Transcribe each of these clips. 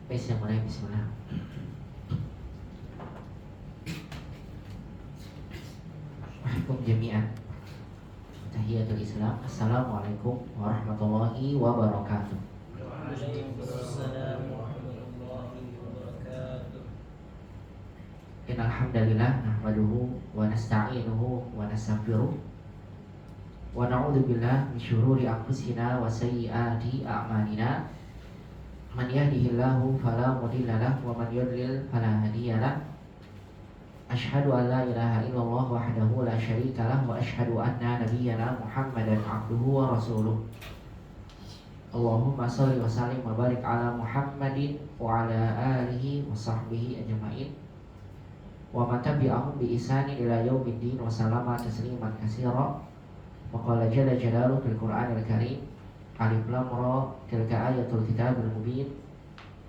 Bismillah, bismillah. Waalaikum jami'an. Tahiyatul Islam. Assalamualaikum warahmatullahi wabarakatuh. Waalaikumsalam warahmatullahi wabarakatuh. Innal hamdalillah nahmaduhu wa nasta'inuhu wa nastaghfiruh wa na'udzu billahi min syururi anfusina wa sayyiati a'malina. Man yahdihillahu fala mudilla lahu wa man yudlil fala hadiya lahu. Asyhadu an la ilaha illallah wahdahu la syarika lahu wa asyhadu anna nabiyyana Muhammadan abduhu wa rasuluh. Allahumma shalli wa sallim wa barik ala Muhammadin wa ala alihi wa sahbihi ajma'in wa man tabi'ahum bi ihsanin ila yaumiddin wa sallama tasliman katsira. Wa qala jalla jalaluhu fil Qur'anil Karim, Alif Lam Ra, tilka ayatul kitabil mubin,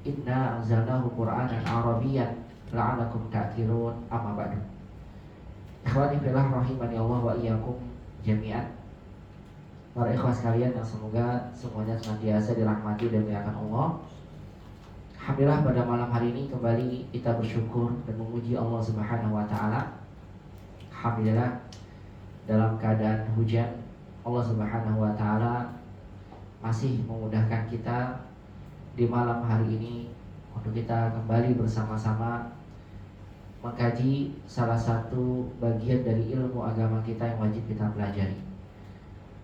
inna anzalnahu Qur'anan Arabiyyan la'alakum ta'qilun. Amma ba'du. Ikhwani fillah rahimani Allah wa iyyakum jami'an. Para ikhwah sekalian yang semoga semuanya senantiasa dirahmati dan dimuliakan Allah. Alhamdulillah pada malam hari ini kembali kita bersyukur dan memuji Allah Subhanahu wa taala. Alhamdulillah dalam keadaan hujan, Allah Subhanahu wa taala masih memudahkan kita di malam hari ini untuk kita kembali bersama-sama mengkaji salah satu bagian dari ilmu agama kita yang wajib kita pelajari,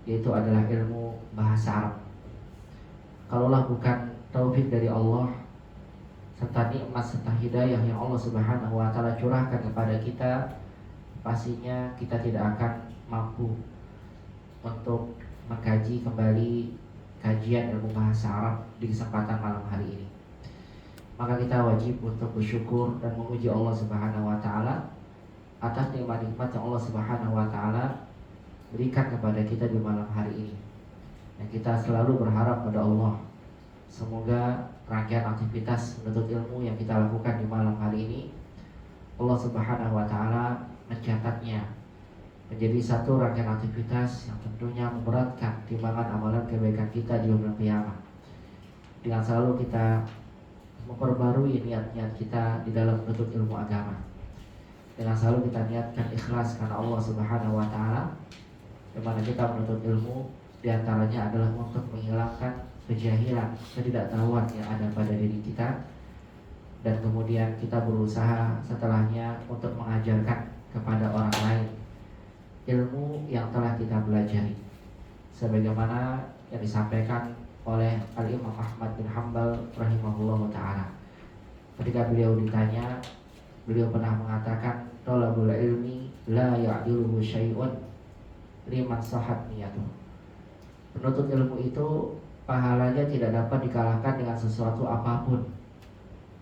yaitu adalah ilmu bahasa Arab. Kalaulah bukan taufik dari Allah serta nikmat serta hidayah yang Allah Subhanahu wa taala curahkan kepada kita, pastinya kita tidak akan mampu untuk mengkaji kembali kajian ilmu bahasa Arab di kesempatan malam hari ini. Maka kita wajib untuk bersyukur dan memuji Allah Subhanahu wa taala atas nikmat-nikmat yang Allah Subhanahu wa taala berikan kepada kita di malam hari ini. Dan kita selalu berharap pada Allah, semoga rangkaian aktivitas menuntut ilmu yang kita lakukan di malam hari ini, Allah Subhanahu wa taala mencatatnya menjadi satu rangkaian aktivitas yang tentunya memberatkan timbangan amalan kebaikan kita di yaumul qiyamah. Dengan selalu kita memperbarui niat-niat kita di dalam menuntut ilmu agama, dengan selalu kita niatkan ikhlas karena Allah Subhanahu wa taala, di mana kita menuntut ilmu diantaranya adalah untuk menghilangkan kejahilan, ketidaktahuan yang ada pada diri kita, dan kemudian kita berusaha setelahnya untuk mengajarkan kepada orang lain ilmu yang telah kita pelajari, sebagaimana yang disampaikan oleh Al-Imam Ahmad bin Hanbal rahimahullah ta'ala. Ketika beliau ditanya, beliau pernah mengatakan, thalabul ilmi la ya'diluhu syai'un liman sahat niyatuh. Penuntut ilmu itu pahalanya tidak dapat dikalahkan dengan sesuatu apapun.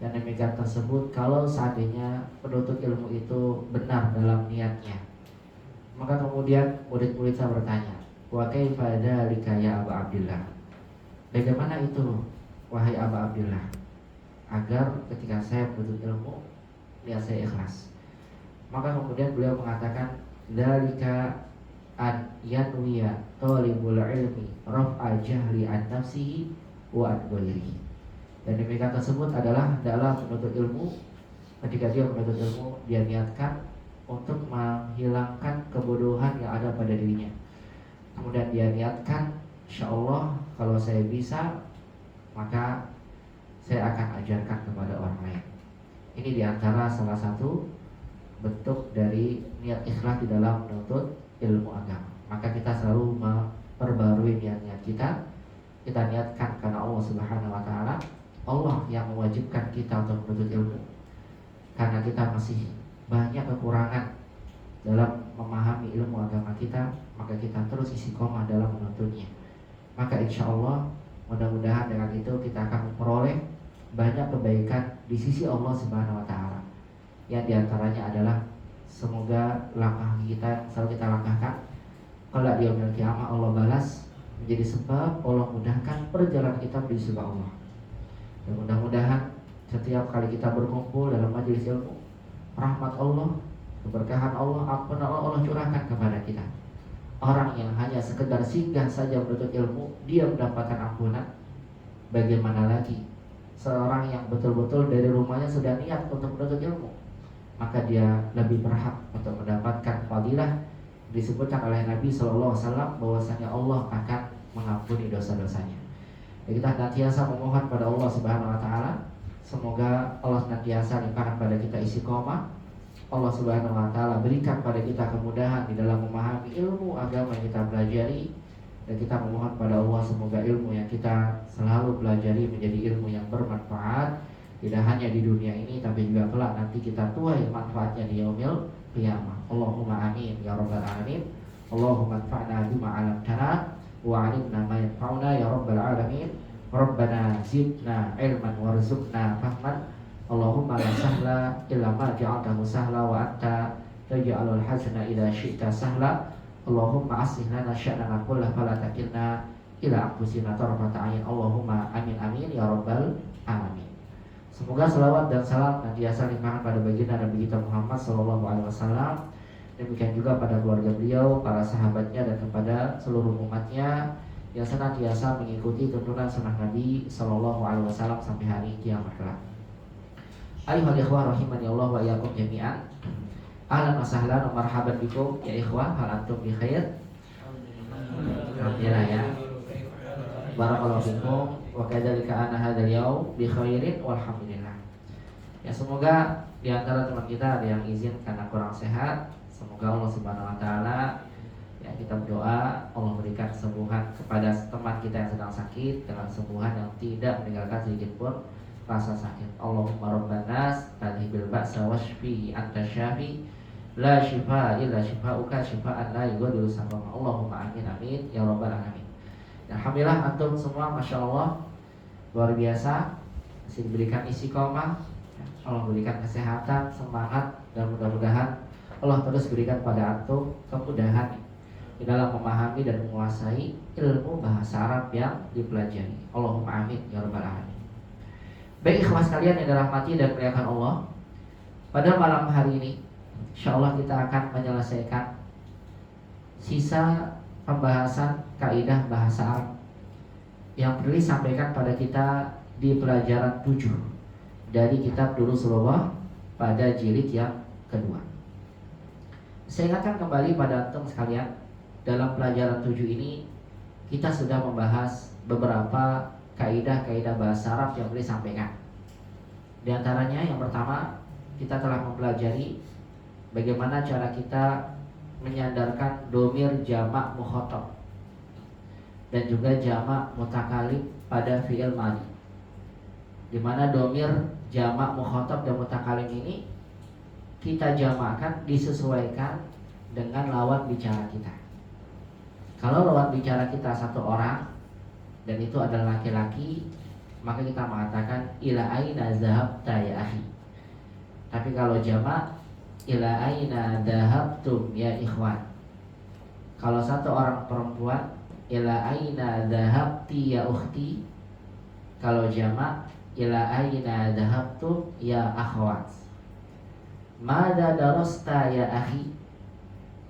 Dan demikian tersebut kalau seandainya penuntut ilmu itu benar dalam niatnya. Maka kemudian murid-muridnya bertanya, wa kaifa dzalika ya Aba Abdillah? Bagaimana itu wahai Aba Abdillah, agar ketika saya menuntut ilmu niat saya ikhlas? Maka kemudian beliau mengatakan, dzalika an yanwiya talibul ilmi raf'a jahli an nafsihi wa an ghairihi. Dan demikian tersebut adalah dalam menuntut ilmu, ketika dia menuntut ilmu dia niatkan untuk menghilangkan kebodohan yang ada pada dirinya. Kemudian dia niatkan, insyaallah kalau saya bisa, maka saya akan ajarkan kepada orang lain. Ini diantara salah satu bentuk dari niat ikhlas di dalam menuntut ilmu agama. Maka kita selalu memperbarui niat-niat kita. Kita niatkan karena Allah Subhanahu wa taala. Allah yang mewajibkan kita untuk menuntut ilmu. Karena kita masih banyak kekurangan dalam memahami ilmu agama kita, maka kita terus istiqomah dalam menuntutnya. Maka insya Allah mudah-mudahan dengan itu kita akan memperoleh banyak kebaikan di sisi Allah Subhanahu wa taala. Yang diantaranya adalah semoga langkah kita yang selalu kita langkahkan kalau di yaumil qiyamah Allah balas menjadi sebab Allah mudahkan perjalanan kita menuju surga Allah. Dan mudah-mudahan setiap kali kita berkumpul dalam majelis ilmu, rahmat Allah, keberkahan Allah, ampunan Allah curahkan kepada kita. Orang yang hanya sekedar singgah saja menuntut ilmu, dia mendapatkan ampunan. Bagaimana lagi seorang yang betul-betul dari rumahnya sudah niat untuk menuntut ilmu, maka dia lebih berhak untuk mendapatkan fadilah. Disebutkan oleh Nabi SAW bahwasanya Allah akan mengampuni dosa-dosanya. Jadi kita senantiasa memohon pada Allah Subhanahu Wa Taala, semoga Allah senantiasa limpahkan pada kita istiqomah. Allah Subhanahu Wa Taala berikan pada kita kemudahan di dalam memahami ilmu agama yang kita pelajari. Dan kita memohon pada Allah semoga ilmu yang kita selalu pelajari menjadi ilmu yang bermanfaat, tidak hanya di dunia ini tapi juga kelak nanti kita tuai manfaatnya di yaumil qiyamah. Allahumma amin ya rabbal alamin. Allahumma anfa'na bima 'allamtana wa 'allimna ma yanfa'una ya rabbal alamin. Rabbana zidna ilman warzuqna fahman. Allahumma la sahla illa ma ja'altahu sahla wa anta taj'alul hazna idza syi'ta sahla. Allahumma aslih lana sya'nana kullahu fala takilna ila anfusina tarfata 'ain. Allahumma amin amin ya rabbal alamin. Semoga salawat dan salam senantiasa limpahkan pada baginda Nabi kita Muhammad sallallahu alaihi wasallam, demikian juga pada keluarga beliau, para sahabatnya dan kepada seluruh umatnya yang senantiasa mengikuti tuntunan sunnah Nabi sallallahu alaihi wasallam sampai hari kiamat kelak. Ayyuhal ikhwah rahimani Allah wa iyyakum jami'an. Ahlan wa sahlan wa marhaban bikum ya ikhwah, hal antum bi khair? Alhamdulillah ya. Barakallahu fikum wa kadzalika ana hadzal yaum bi khairin walhamdulillah. Ya semoga di antara teman kita ada yang izin karena kurang sehat. Semoga Allah Subhanahu Wa Taala, ya kita berdoa Allah berikan kesembuhan kepada teman kita yang sedang sakit dengan kesembuhan yang tidak meninggalkan sedikit pun rasa sakit. Allahumma rabban nas adhibil ba'sa washfihi anta syafi la shifaa illa shifaa'uka shifaa'an la yughadiru saqama. Allahumma amin amin ya rabbal alamin. Alhamdulillah antum semua masya Allah luar biasa, masih diberikan istiqomah. Allah berikan kesehatan, semangat, dan mudah-mudahan Allah terus berikan pada antum kemudahan di dalam memahami dan menguasai ilmu bahasa Arab yang dipelajari. Allahumma amin ya rabbal alamin. Baik ikhwas sekalian yang dirahmati dan dimuliakan Allah, pada malam hari ini insyaallah kita akan menyelesaikan sisa pembahasan kaidah bahasa Arab yang pernah disampaikan pada kita di pelajaran 7 dari kitab Durusulullah pada jilid yang kedua. Saya ingatkan kembali pada antum sekalian, dalam pelajaran 7 ini kita sudah membahas beberapa kaidah-kaidah bahasa Arab yang boleh disampaikan. Di antaranya yang pertama, kita telah mempelajari bagaimana cara kita menyandarkan domir jamak mukhatab dan juga jamak mutakalim pada fi'il madhi, di mana domir jamak mukhatab dan mutakalim ini kita jamakkan disesuaikan dengan lawan bicara kita. Kalau lawan bicara kita satu orang dan itu adalah laki-laki, maka kita mengatakan ila aina zahabta ya akhi. Tapi kalau jamak, ila aina dhahabtum ya ikhwan. Kalau satu orang perempuan, ila aina dhahabti ya ukhti. Kalau jamak, ila aina dhahabtum ya akhwat. Mada darasta ya akhi.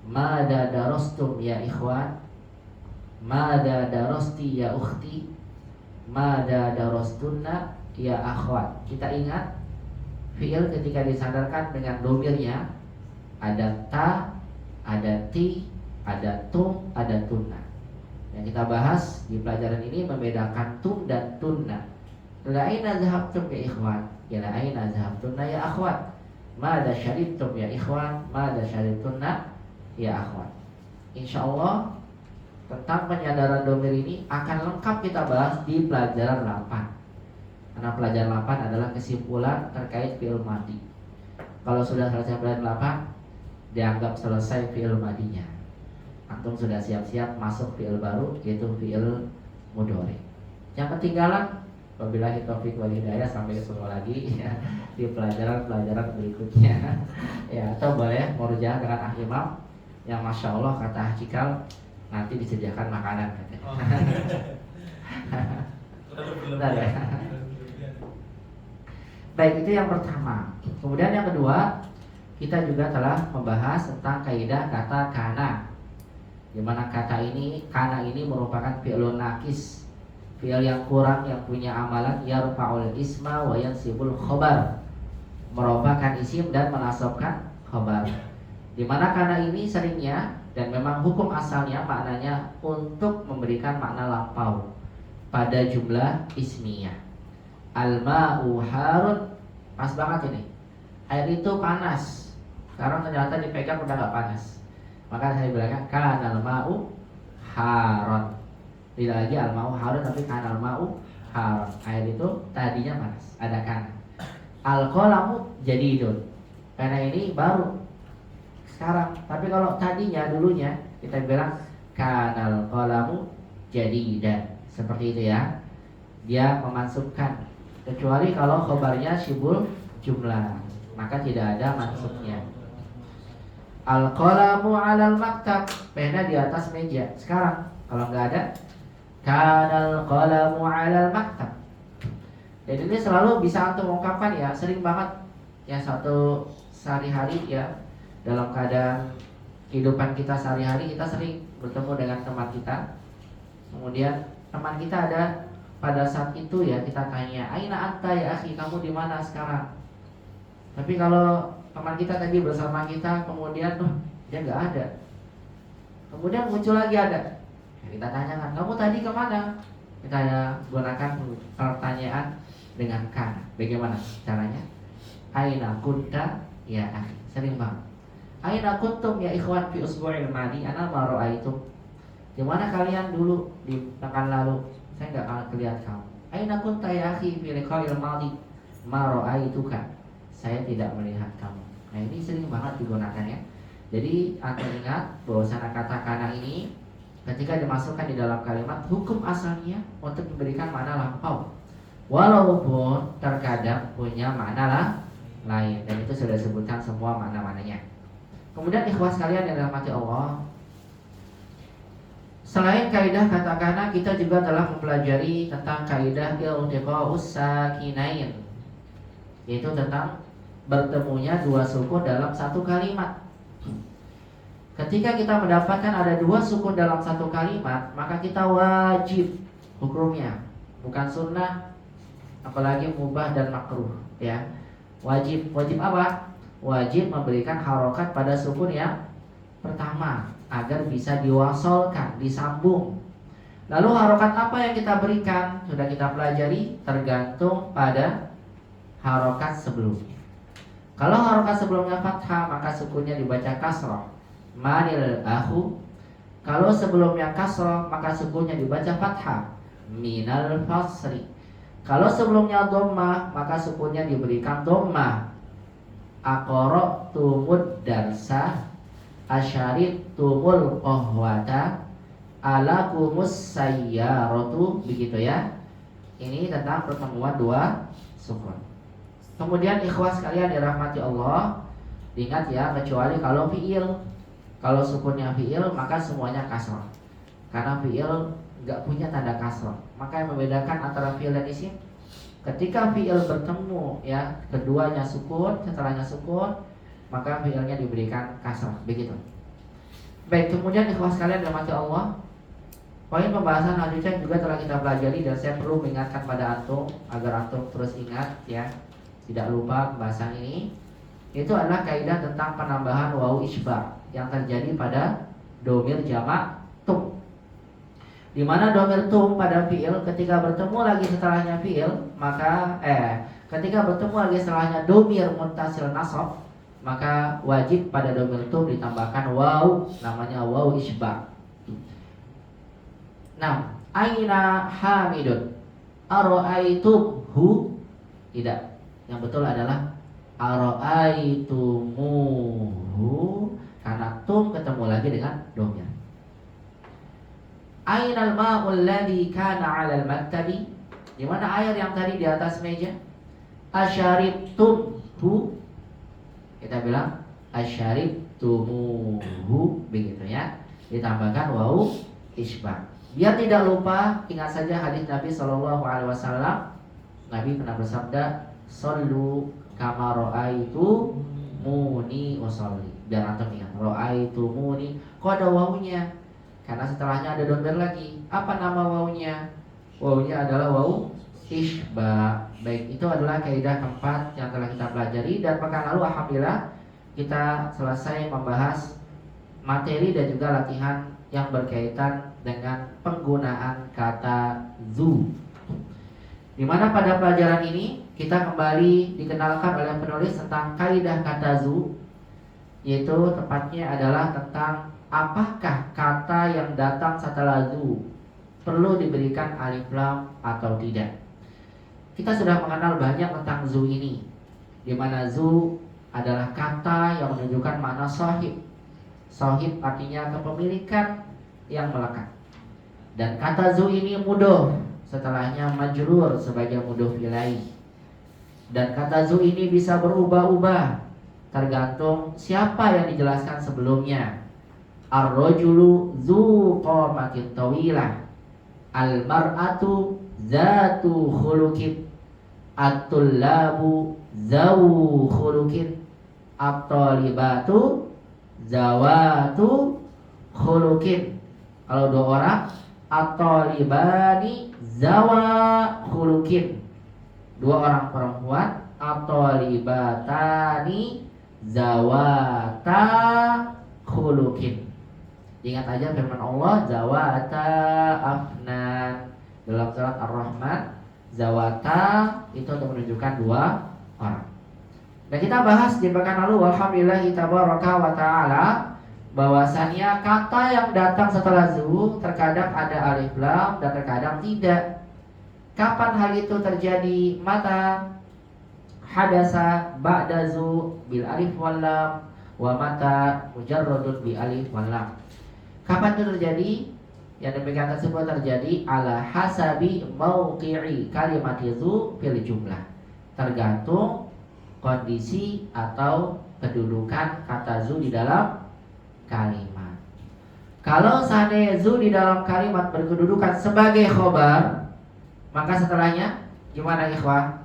Mada darastum ya ikhwan. Mada darasti ya ukhti. Mada darastunna ya akhwat. Kita ingat fi'il ketika disandarkan dengan domirnya ada ta, ada ti, ada tum, ada tunna. Yang kita bahas di pelajaran ini membedakan tum dan tunna. La aina zahabtum ya ikhwan, ya la aina zahabtunna ya akhwat. Mada syaribtum ya ikhwan, mada syaribtunna ya akhwat. Insyaallah tentang penyandaran domir ini akan lengkap kita bahas di pelajaran 8. Karena pelajaran 8 adalah kesimpulan terkait fi'il madhi. Kalau sudah selesai pelajaran 8, dianggap selesai fi'il madhinya. Antum sudah siap-siap masuk fi'il baru, yaitu fi'il mudhari. Yang ketinggalan, wabillahi taufiq wal hidayah, sampai ketemu lagi ya, di pelajaran-pelajaran berikutnya. Ya, atau boleh murojaah dengan ah imam yang masya Allah kata Cikal nanti disediakan makanan katanya. Bentar ya. Baik, itu yang pertama. Kemudian yang kedua, kita juga telah membahas tentang kaidah kata kana, di mana kata ini, kana ini merupakan fi'lun nakis Fi'il yang kurang yang punya amalan yarfa'ul isma wa yansibul khobar, merofakan isim dan menasabkan khobar. Dimana karena ini seringnya dan memang hukum asalnya maknanya untuk memberikan makna lampau pada jumlah ismiyah. Al-ma'u harun, pas banget ini. Air itu panas. Sekarang ternyata dipegang udah gak panas. Maka saya bilangnya kanal ma'u haron. Tidak lagi al-ma'u harun tapi kanal ma'u haron. Air itu tadinya panas, ada kana. Al-qalamu jadidun. Karena ini baru sekarang. Tapi kalau tadinya dulunya kita bilang kanal qalamu jadidan. Seperti itu ya. Dia memansubkan. Kecuali kalau khobarnya syibul jumlah, maka tidak ada mansubnya. Al-qalamu 'alal maktab, pena di atas meja. Sekarang kalau nggak ada kanal qalamu 'alal maktab. Jadi ini selalu bisa antum ungkapkan ya, sering banget ya satu sehari-hari ya, dalam keadaan kehidupan kita sehari-hari kita sering bertemu dengan teman kita. Kemudian teman kita ada pada saat itu ya kita tanya, "Aina anta ya akhi, kamu di mana sekarang?" Tapi kalau teman kita tadi bersama kita kemudian dia nggak ada, kemudian muncul lagi ada, ya, kita tanyakan, "Kamu tadi kemana?" Kita gunakan pertanyaan dengan kan. Bagaimana caranya? Aina kunta ya akhi, sering banget. Aina kuntum ya ikhwan fi usbu'il madi ana ma ra'aitum. Di mana kalian dulu di pekan lalu? Saya nggak akan kelihatan kamu. Aina kunta ya akhi fi liqa'il madi ma ra'aituka. Saya tidak melihat kamu. Nah ini sering banget digunakan ya. Jadi anda ingat bahwasanya kata kana ini ketika dimasukkan di dalam kalimat hukum asalnya untuk memberikan makna lampau, walaupun terkadang punya makna lain, dan itu sudah disebutkan semua makna-maknanya. Kemudian ikhwas sekalian yang dirahmati Allah, selain kaidah kata kana, kita juga telah mempelajari tentang kaidah iltiqa'us sakinain, yaitu tentang bertemunya dua sukun dalam satu kalimat. Ketika kita mendapatkan ada dua sukun dalam satu kalimat, maka kita wajib hukumnya, bukan sunnah, apalagi mubah dan makruh ya. Wajib apa? Wajib memberikan harokat pada sukun yang pertama agar bisa diwasolkan, disambung. Lalu harokat apa yang kita berikan? Sudah kita pelajari, tergantung pada harokat sebelumnya. Kalau harokat sebelumnya fathah, maka sukunnya dibaca kasrah. Manil ahu. Kalau sebelumnya kasrah, maka sukunnya dibaca fathah. Minal fasri. Kalau sebelumnya dhammah, maka sukunnya diberikan dhammah. Aqra'tumud darsa, asyaritumul qahwata, alakumus sayyaratu, begitu ya. Ini tentang pertemuan dua sukun. Kemudian ikhwas kalian dirahmati Allah, ingat ya, kecuali kalau fi'il. Kalau sukunnya fi'il maka semuanya kasrah. Karena fi'il enggak punya tanda kasrah. Maka yang membedakan antara fi'il dan isim, ketika fi'il bertemu ya, keduanya sukun, setelahnya sukun, maka fi'ilnya diberikan kasrah, begitu. Baik, kemudian ikhwas kalian dirahmati Allah, poin pembahasan selanjutnya juga telah kita pelajari dan saya perlu mengingatkan pada antum agar antum terus ingat ya, tidak lupa pembahasan ini. Itu adalah kaidah tentang penambahan wawu isbah yang terjadi pada domir jamak tum. Di mana domir tum pada fi'il ketika bertemu lagi setelahnya fi'il, maka ketika bertemu lagi setelahnya domir muttasil nasab, maka wajib pada domir tum ditambahkan wawu, namanya wawu isbah. Nah, aina hamidun, ara'aituhu, tidak. Yang betul adalah ara'aitumuhu, karena tum ketemu lagi dengan domir. Ainal ma'ul ladzi kana 'alal maktabi, di mana air yang tadi di atas meja? Asyaribtumhu, kita bilang asyaribtumuhu, begitu ya. Ditambahkan wawu isbah. Biar tidak lupa, ingat saja hadis Nabi SAW. Nabi pernah bersabda, "Shallu kama ra'aitumuni usolli." Biar antum ingat, ra'aitumuni, kok ada wawunya? Karena setelahnya ada domir lagi. Apa nama wawunya? Wawunya adalah wawu isba. Baik, itu adalah kaidah keempat yang telah kita pelajari. Dan pekan lalu alhamdulillah kita selesai membahas materi dan juga latihan yang berkaitan dengan penggunaan kata zu. Dimana pada pelajaran ini kita kembali dikenalkan oleh penulis tentang kaidah kata zu, yaitu tepatnya adalah tentang apakah kata yang datang setelah zu perlu diberikan alif lam atau tidak. Kita sudah mengenal banyak tentang zu ini, dimana zu adalah kata yang menunjukkan makna sahib. Sahib artinya kepemilikan yang melekat. Dan kata zu ini mudhof, setelahnya majrur sebagai mudhof ilaih. Dan kata zu ini bisa berubah-ubah tergantung siapa yang dijelaskan sebelumnya. Ar-rajulu zu qamatin tawilah, al-mar'atu zatu khuluqin, at-tullabu zawu khuluqin, at-talibatu zawatu khuluqin. Kalau dua orang, at-talibani zawa khuluqin. Dua orang perempuan, at-talibatani zawata khuluqin. Ingat aja firman Allah, zawata afnan. Dalam surat Ar-Rahman, zawata itu untuk menunjukkan dua orang. Nah, kita bahas di pekan lalu walhamdulillahi tabaraka wa ta'ala bahwasannya kata yang datang setelah zu terkadang ada alif lam dan terkadang tidak. Kapan hal itu terjadi? Mata hadasa ba'da zu bil alif wal lam, wa mata mujarradun bi alif wal lam. Kapan itu terjadi? Yang demikian tersebut terjadi ala hasabi mauqi'i kalimat zu fil jumlah. Tergantung kondisi atau kedudukan kata zu di dalam kalimat. Kalau seandainya zu di dalam kalimat berkedudukan sebagai khobar, maka setelahnya gimana ikhwah?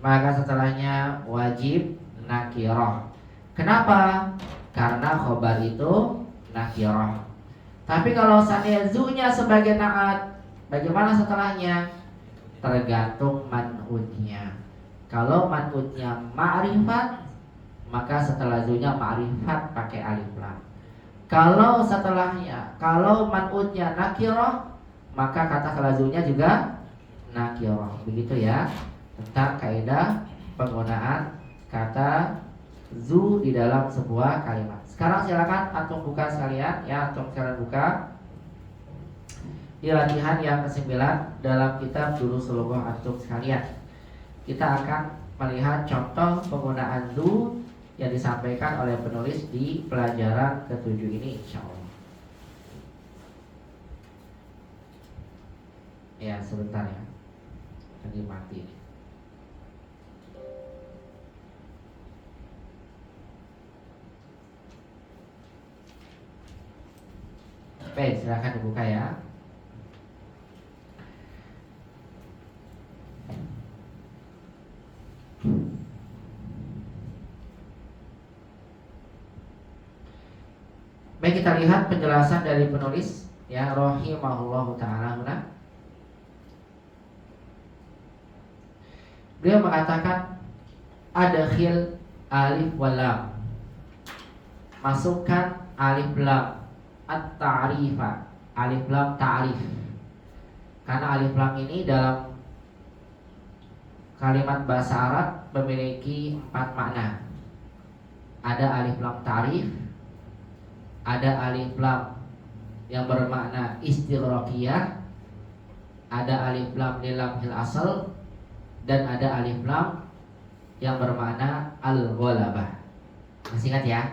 Maka setelahnya wajib nakirah. Kenapa? Karena khobar itu nakirah. Tapi kalau seandainya zu-nya sebagai naat, bagaimana setelahnya? Tergantung man'utnya. Kalau man'utnya ma'rifat, maka setelah zu-nya ma'rifat pakai alif lam. Kalau man'utnya nakirah, maka kata setelah zu-nya juga nakirah. Begitu ya tentang kaidah penggunaan kata zu di dalam sebuah kalimat. Sekarang silakan antum buka sekalian ya, antum sekalian buka di latihan yang ke-9 dalam kitab Durusul Lughah antum sekalian. Kita akan melihat contoh penggunaan zu yang disampaikan oleh penulis di pelajaran ke-7 ini insyaallah. Ya, sebentar ya. Lagi mati. Baik, silakan dibuka ya. Baik, kita lihat penjelasan dari penulis ya rahimahullahu taala. Beliau mengatakan adkhil alif wal lam. Masukkan alif lam at-ta'rifa, alif lam ta'rif. Karena alif lam ini dalam kalimat bahasa Arab memiliki 4 makna. Ada alif lam ta'rif, ada alif lam yang bermakna istighraqiyah, ada alif lam lil lamhil asal, dan ada alif lam yang bermakna al-ghalabah. Masih ingat ya?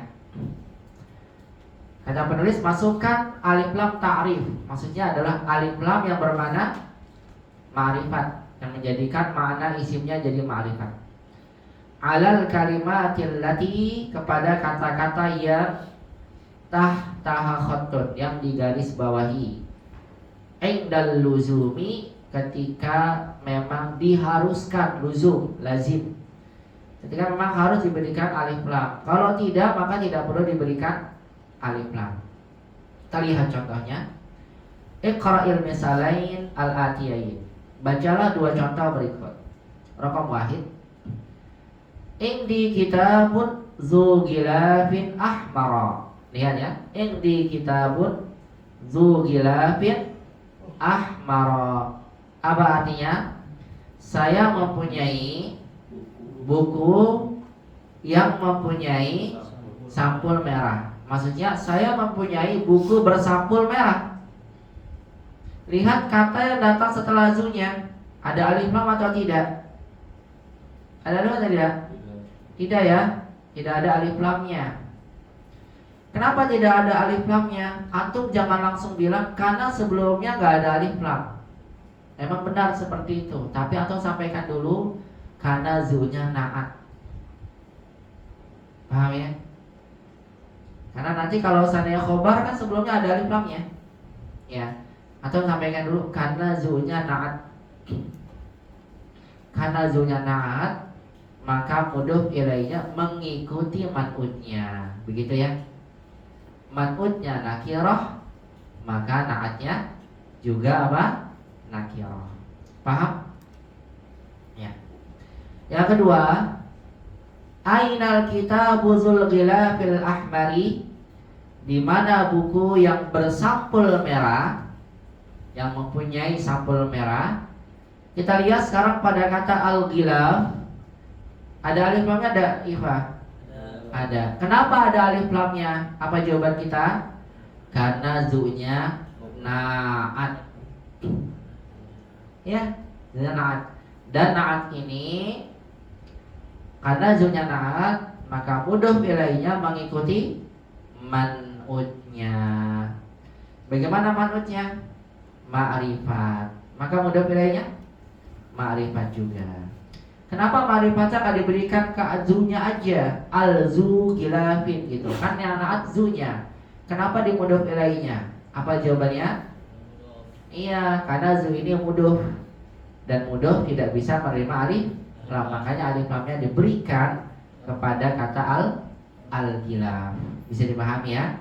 Kata penulis, masukkan alif lam ta'rif. Maksudnya adalah alif lam yang bermakna ma'rifat, yang menjadikan makna isimnya jadi ma'rifat. Alal kalimatil lati, kepada kata-kata yang tahtaha khattun, yang digaris bawahi. Indal luzumi, ketika memang diharuskan, luzum, lazim. Ketika memang harus diberikan alif lam. Kalau tidak, maka tidak perlu diberikan alif lam. Kita lihat contohnya. Iqra'il misalain al-atiyain. Bacalah dua contoh berikut. Raqam wahid. Indi kitabun zu gilafin ahmara. Lihat ya. Indi kitabun zu gilafin ahmara. Apa artinya? Saya mempunyai buku yang mempunyai sampul merah. Maksudnya saya mempunyai buku bersampul merah. Lihat kata yang datang setelah zunya. Ada alif lam atau tidak? Ada alif atau tidak? Tidak ya. Tidak ada alif lamnya. Kenapa tidak ada alif lamnya? Antum jangan langsung bilang karena sebelumnya nggak ada alif lam. Emang benar seperti itu. Tapi antum sampaikan dulu karena zunya na'at. Paham ya? Karena nanti kalau seandainya khobar kan sebelumnya ada alif lamnya. Ya. Atau sampaikan dulu karena zunya na'at. Karena zunya na'at, maka mudhof ilainya mengikuti man'utnya. Begitu ya. Man'utnya nakirah, maka na'atnya juga apa? Nakirah. Paham? Ya. Yang kedua, ainal kitabu zul ghilafil ahmari, di mana buku yang bersampul merah, yang mempunyai sampul merah. Kita lihat sekarang pada kata al-ghilaf. Ada alif lamnya ada, Iva? Ada. Kenapa ada alif lamnya? Apa jawaban kita? Karena zunya na'at. Ya, zunya na'at. Dan na'at ini karena zunya na'at, maka mudhof ilainya mengikuti man'utnya. Bagaimana man'utnya? Ma'rifat. Maka mudhof ilainya ma'rifat juga. Kenapa ma'rifatnya nggak diberikan ke zunya aja? Al-zu gilafin gitu. Kan yang na'at zunya. Kenapa di mudhof ilainya? Apa jawabannya? Iya, karena zu ini mudhof. Dan mudhof tidak bisa menerima alif lam. Makanya alif lamnya diberikan kepada kata al-gilaf. Bisa dipahami ya?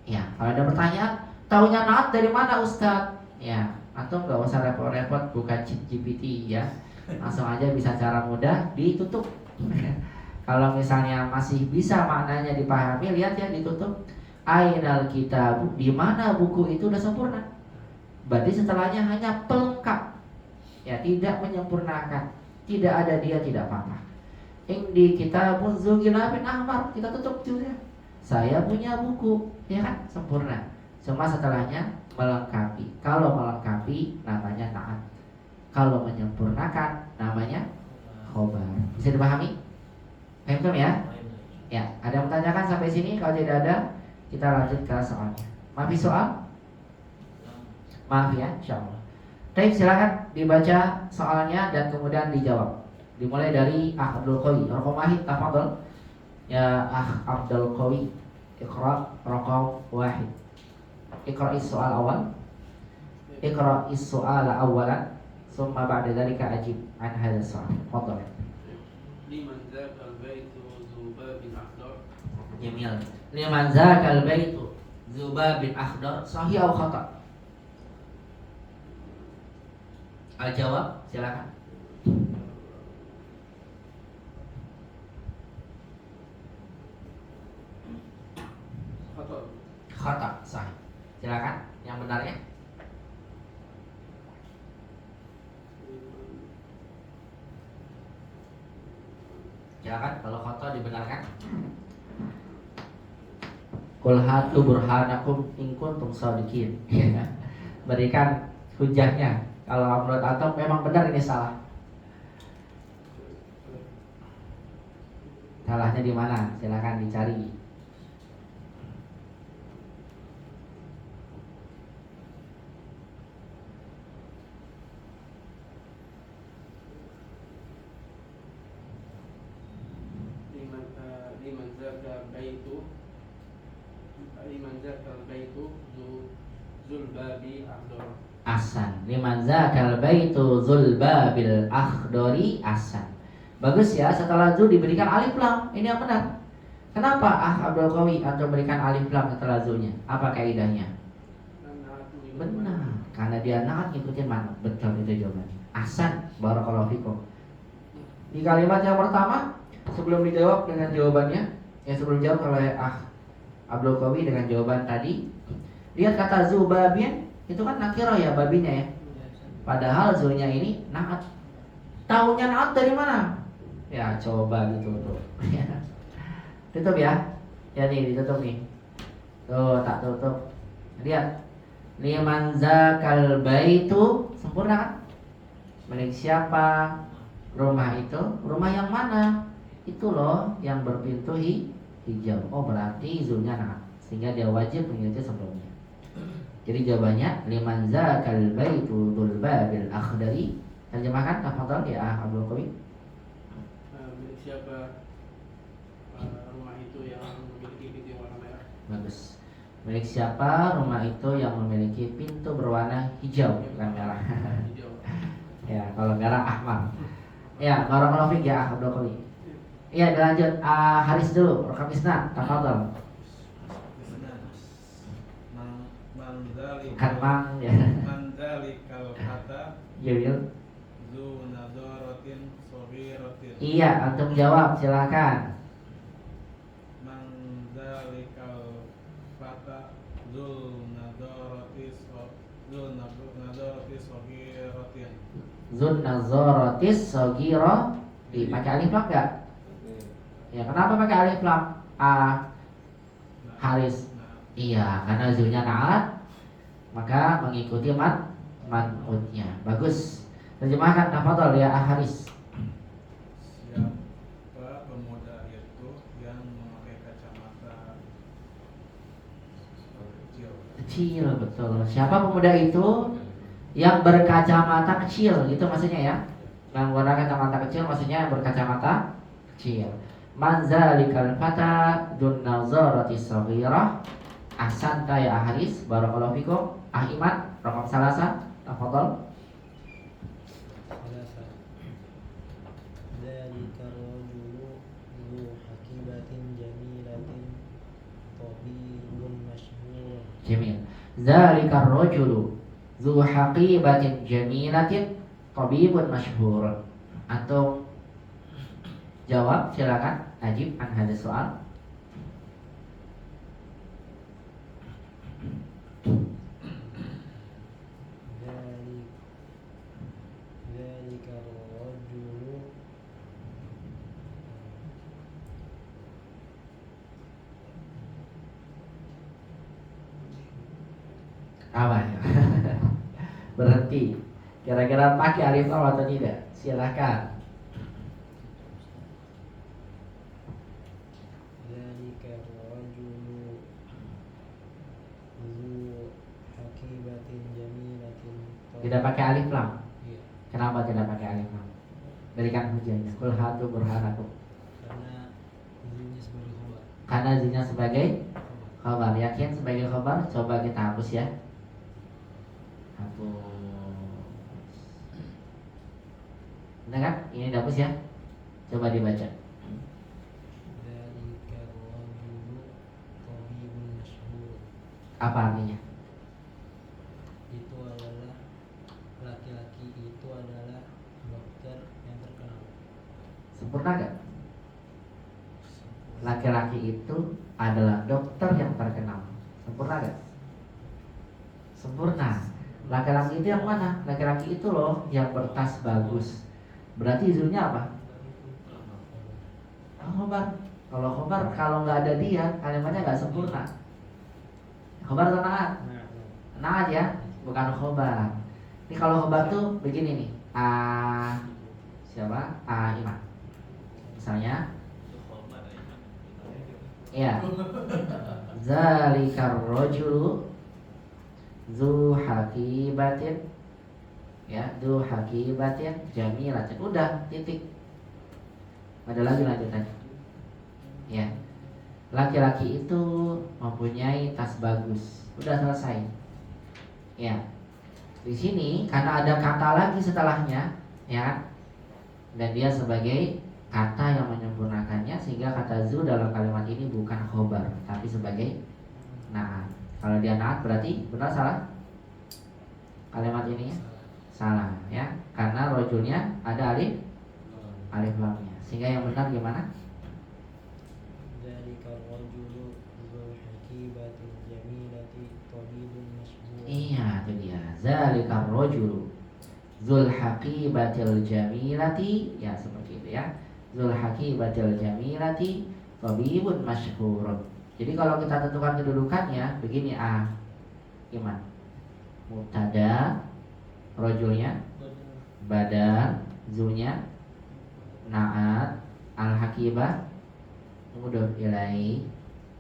Ya, kalau ada pertanyaan, taunya na'at dari mana Ustadz? Ya, antum nggak usah repot-repot buka GPT ya, langsung aja bisa cara mudah ditutup. Kalau misalnya masih bisa maknanya dipahami, lihat ya ditutup. Ainal kitab, di mana buku itu udah sempurna. Berarti setelahnya hanya pelengkap, ya tidak menyempurnakan. Tidak ada dia tidak apa-apa. Indi kitabun zu ghilafin ahmar, kita tutup juga. Saya punya buku, ya kan sempurna. Cuma setelahnya melengkapi. Kalau melengkapi namanya na'at. Kalau menyempurnakan namanya khobar. Bisa dipahami? Paham ya? Ya, ada yang menanyakan sampai sini? Kalau tidak ada, kita lanjut ke soalnya. Maaf soal? Maaf ya, insyaallah. Baik, silakan dibaca soalnya dan kemudian dijawab. Dimulai dari Abdul Qawi. Raqam wahid, tafadhol. Ya Abdul Qawi. Iqra raqam wahid. Iqra is-soal awal. Iqra is-soal awalan. Summa ba'da dzalika ajib an hadha as-soal. Tafadhol. Liman dzakal baitu dzubabin akhdar. Jamil. Liman dzakal baitu dzubabin akhdar. Sahih atau khata? Al-jawab, silakan. Khata, sahih. Silakan yang benarnya. Silakan kalau khata dibenarkan. Qul hatu burhanakum in kuntum shadiqin. Berikan hujahnya. Kalau menurut antum memang benar ini salah. Salahnya di mana? Silakan dicari. Liman zakal baitu zulbabi akhdar. Asan. Liman zakal baitu zulbabil akhdari asan. Bagus ya, setelah zu diberikan alif lam. Ini yang benar. Kenapa Abdul Qawi atau berikan alif lam setelah zunya? Apa kaidahnya? Karena Benar, karena dia naat ngikutin mana. Betul itu jawabannya. Ahsan, barakallahu fikum. Di kalimat yang pertama, sebelum dijawab dengan jawabannya, sebelum dijawab oleh Abdul Qawi dengan jawaban tadi, lihat kata zubabin itu kan nakirah ya babinya ya. Padahal zulnya ini naat. Taunya naat dari mana? Ya coba ditutup. Tutup ya. Ya nih ditutup nih. Tuh tak tutup. Lihat. Liman zakal baitu, sempurna kan? Milik siapa rumah itu? Rumah yang mana? Itu loh yang berpintu hijau. Oh berarti zulnya naat, sehingga dia wajib mengikuti sebelumnya. Jadi jawabannya liman zakal baitu dzul babil akhdari. Terjemahkan tafadhol ya Abdul Qawi. Milik siapa rumah itu yang memiliki pintu yang warna merah? Bagus. Milik siapa rumah itu yang memiliki pintu berwarna hijau, bukan merah. Hijau. Ya, kalau merah ahmar. Ya, barakallahu fiik ya Abdul Qawi. Iya, lanjut. Haris dulu, Rokamisna, tafadhol. Kan mang ya. Manzalikal kata Yul. zu nadaratin saghiratin. Iya, antum jawab silakan. Manzalikal kata zul nadarati saghiratin. Zun nazaratis saghira. Pakai alif lam enggak? Ya, kenapa pakai alif lam? Haris. Iya, karena zulnya naat, maka mengikuti man'utnya. Bagus. Terjemahkan tafadhol ya Haris. Siapa pemuda itu yang memakai kacamata Kecil, betul. Siapa pemuda itu yang berkacamata kecil? Itu maksudnya ya. Yang menggunakan kacamata kecil maksudnya yang berkacamata kecil. Manzalikal fata dun nazarati saghirah. Ahsanta ya Haris, barakallahu fikum. Iman, raqam salasa, tafadhol. Salasa. Dzalika rajulu dzu hakibatin jamilatin tabibun masyhur. Jamil. Dzalika rajulu dzu haqibatin jamilatin tabibun masyhur. Antum jawab silakan. Ajib an hadha soal. Dzalika rajulu Apa ya? Berhenti. Kira-kira pakai alif lam atau tidak? Silakan. dzalika rajulu dzu hakibatin jamilatin Tidak pakai alif lam. Iya, Kenapa tidak pakai alif lam? Berikan hujahnya. Qul hatu burhanakum. karena izinnya sebagai khabar. Karena zinya sebagai khabar. Yakin sebagai khabar? Coba kita hapus ya. Hapus. Benar kan? Ini dihapus ya. Coba dibaca. Dzalika rajulu tabibun masyhur. Apa artinya? Itu adalah laki-laki itu adalah dokter yang terkenal. Sempurna gak? Laki-laki itu adalah dokter yang terkenal. Sempurna gak? Sempurna. Laki-laki itu yang mana? Laki-laki itu loh yang bertas bagus. Berarti zulnya apa? Khobar. Kalau khobar, kalau nggak ada dia, kalimatnya nggak sempurna. Khobar atau naat? Naat ya, bukan khobar. Ini kalau khobar tuh begini nih. Siapa? Iman. Misalnya, ya. Zalikar rajulu dzu hakibatin, ya, dzu hakibatin jamilatin. Udah, titik. Ada lagi lanjutannya. Ya. Laki-laki itu mempunyai tas bagus. Udah selesai. Ya. Di sini karena ada kata lagi setelahnya, ya. Dan dia sebagai kata yang menyempurnakannya, sehingga kata zu dalam kalimat ini bukan khobar tapi sebagai naat. Kalau dia naat berarti benar salah? kalimat ini? Salah ya, karena rojulnya ada alif lamnya. Sehingga yang benar gimana? Zalikal rajulu dzul haqibatil jamilati tabibun mashhur. Iya, itu dia. Zalikar rojulu dzul haqibatil jamilati, ya seperti itu ya. Dzul haqibatil jamilati tabibun masyhurun. Jadi kalau kita tentukan kedudukannya begini Iman. Mubtada, rojulnya, badal, zunya, naat, al-haqibah, mudhof ilaihi,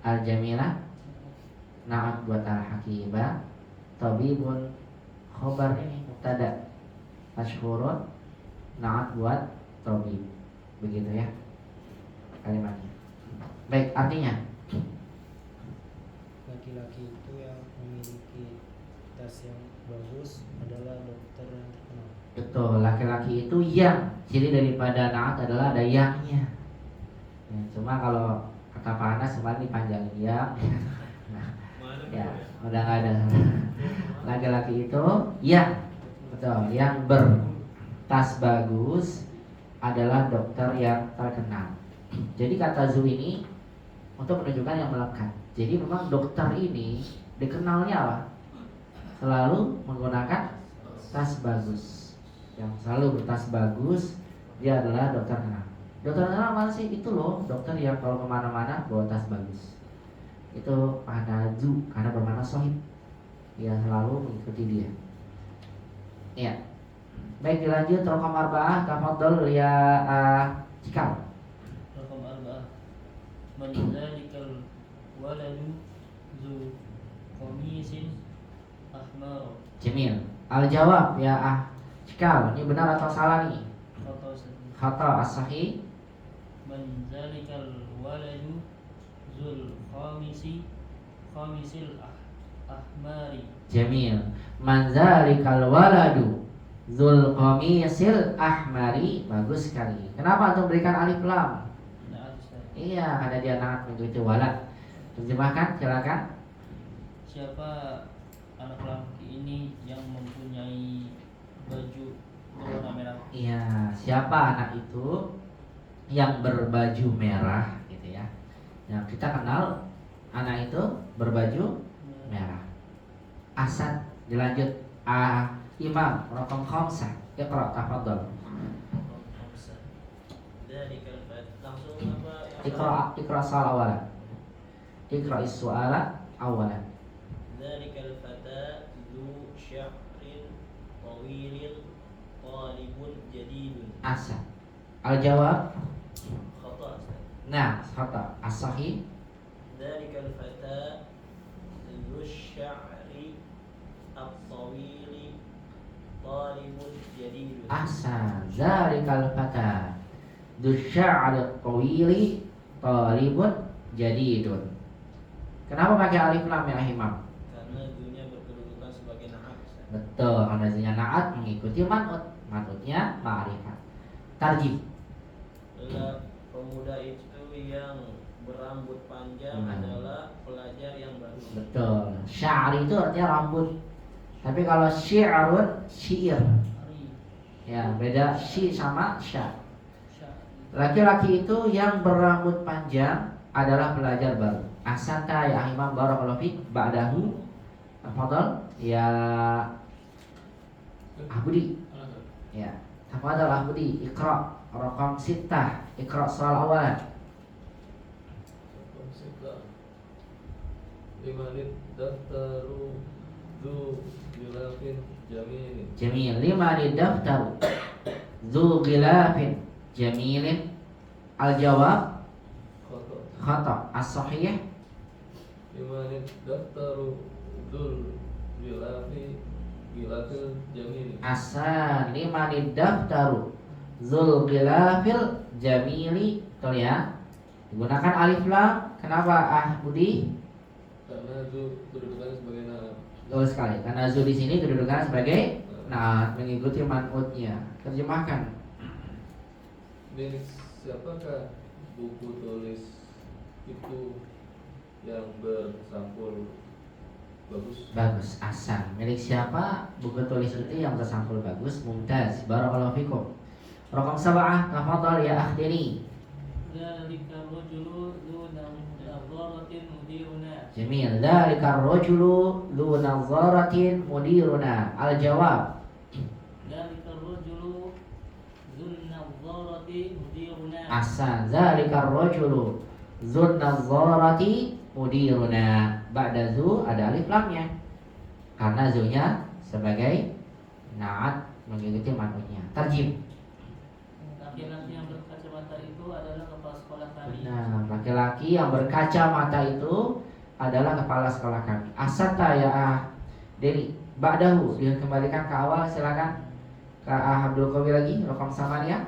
al-jamilah, naat buat al-haqibah, tabibun khobar ini mubtada, masyhurun, naat buat tabib. Begitu ya kalimatnya. Baik, artinya Laki-laki itu yang memiliki tas yang bagus adalah dokter yang terkenal. betul, laki-laki itu yang ciri daripada naat adalah ada yangnya. Ya, cuma kalau kata Pak Anas kemarin dipanjangin ya. Nah, ya, udah nggak ada. Laki-laki itu yang betul, yang bertas bagus adalah dokter yang terkenal. Jadi kata zu ini untuk menunjukkan yang melekat. Jadi memang dokter ini dikenalnya apa? Selalu menggunakan tas bagus. Yang selalu bertas bagus dia adalah dokter terkenal. Dokter terkenal mana sih? Itu loh dokter yang kalau kemana-mana bawa tas bagus. Itu pada zu karena bermakna sohib. Dia selalu mengikuti dia. Iya. Baik, dilanjut raqam 4, tafadhol ya Cikal. Raqam 4. Man dzalikal waladu zu qamisin ahmar. Jamil. Al-jawab ya Cikal. Ini benar atau salah nih? Khata as-sahih. Man dzalikal waladu zul khamisil ahmari. Jamil. Man dzalikal waladu dzul qamisil ahmari. Bagus sekali. Kenapa untuk berikan alif lam? Nah, Ustaz. Iya, karena dia sangat mengikuti walad. Terjemahkan, silakan. Siapa anak laki ini yang mempunyai baju berwarna merah? Iya, siapa anak itu yang berbaju merah gitu ya. Yang kita kenal anak itu berbaju merah. Asad, dilanjut. Imam, raqam 5. Iqra, tafadhol. Dzalikal langsung apa? Iqra soal awalan. Iqra is-su'ala awalan. Dzalikal fata dzu sya'rin tawilin talibun jadidun. Asad. Al-jawab. Khata, Ustaz. Nah, khata. As-sahih. Dzalikal fata dzu sya'ri at-tawili talibun jadidun. Ahsan. Zalikal fata dusya'al tawili talibun jadidun. Kenapa pakai alif lam ya Imam? Karena dunia berkedudukan sebagai na'at, Ustaz. Betul, karena zinya naat mengikuti man'ut. Man'utnya ma'rifat. Tarjih. Pemuda itu yang berambut panjang adalah pelajar yang baru. Betul. Sya'ri itu artinya rambut. Tapi kalau syi'run, syair. Ya, beda syi sama sya. Laki-laki itu yang berambut panjang adalah pelajar baru. Ahsanta ya Imam, barakallahu fik. Ba'dahu tafadhal ya Ahbudi. Ya, tafadhal Ahbudi. Iqra raqam 6. Iqra soal awal. Limanit daftaru du gilafin jamilin. Jamil. Lima di daftar Dzu ghilafin jamilin. Al-jawab Khoto. khata. As-sahih. Limanit daftaru dul gilafin jamilin. Asan. Lima di daftaru Dzul ghilafil jamili. Betul ya. Digunakan alif lam. Kenapa Budi? Karena itu kedudukannya sebagai nama. Betul sekali. Karena zu di sini kedudukannya sebagai naat mengikuti man'utnya. Terjemahkan. Milik siapakah buku tulis itu yang bersampul bagus. Bagus, ahsan. Milik siapa buku tulis itu yang bersampul bagus? Mumtaz. Barakallahu fikum. Raqam 7, tafadhal ya akhdiri. Dzalika rajulu dzu nadharatin mudiruna. Jamil. Dzalika ar-rajulu dzu nadharatin mudiruna. Al-jawab. Dzalika rajulu dzu nadharati mudiruna. Ahsan. Dzalika ar-rajulu dzu nadharati mudiruna. Ba'da zu ada alif lamnya. Karena zunya sebagai na'at mengikuti manutnya. Tarjim. Laki-laki yang berkacamata itu adalah kepala sekolah kami. Benar, laki-laki yang berkacamata itu adalah kepala sekolah kami. Asata ya Deni. Ba'dahu dikembalikan ke awal, silakan. Ke Abdul Qawi lagi, rokam samaniyah.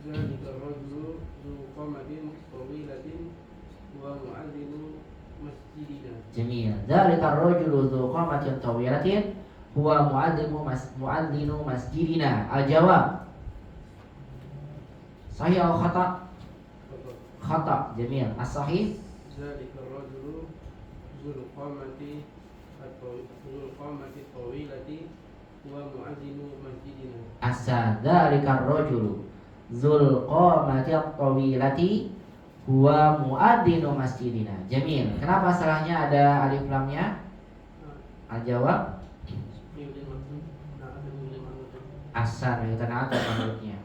Zalika rajulu dzu qamatin tawilatin wa mu'adzinu masjidina. Jamil. Dzalika ar-rajulu dzu qamatin tawilatin huwa mu'adzinu masjidina. Al-jawab. Sahih atau khata? Khata. Jamil. As-sahih. Zalika rajulu dzul qamati tawilati wa mu'adzinu masjidina. Asa dzalika ar-rajulu dzul qamati at-tawilati huwa muadzinu masjidina. Jamil. Kenapa salahnya ada alif lamnya? Al-jawab. Asa itu na'at manutnya.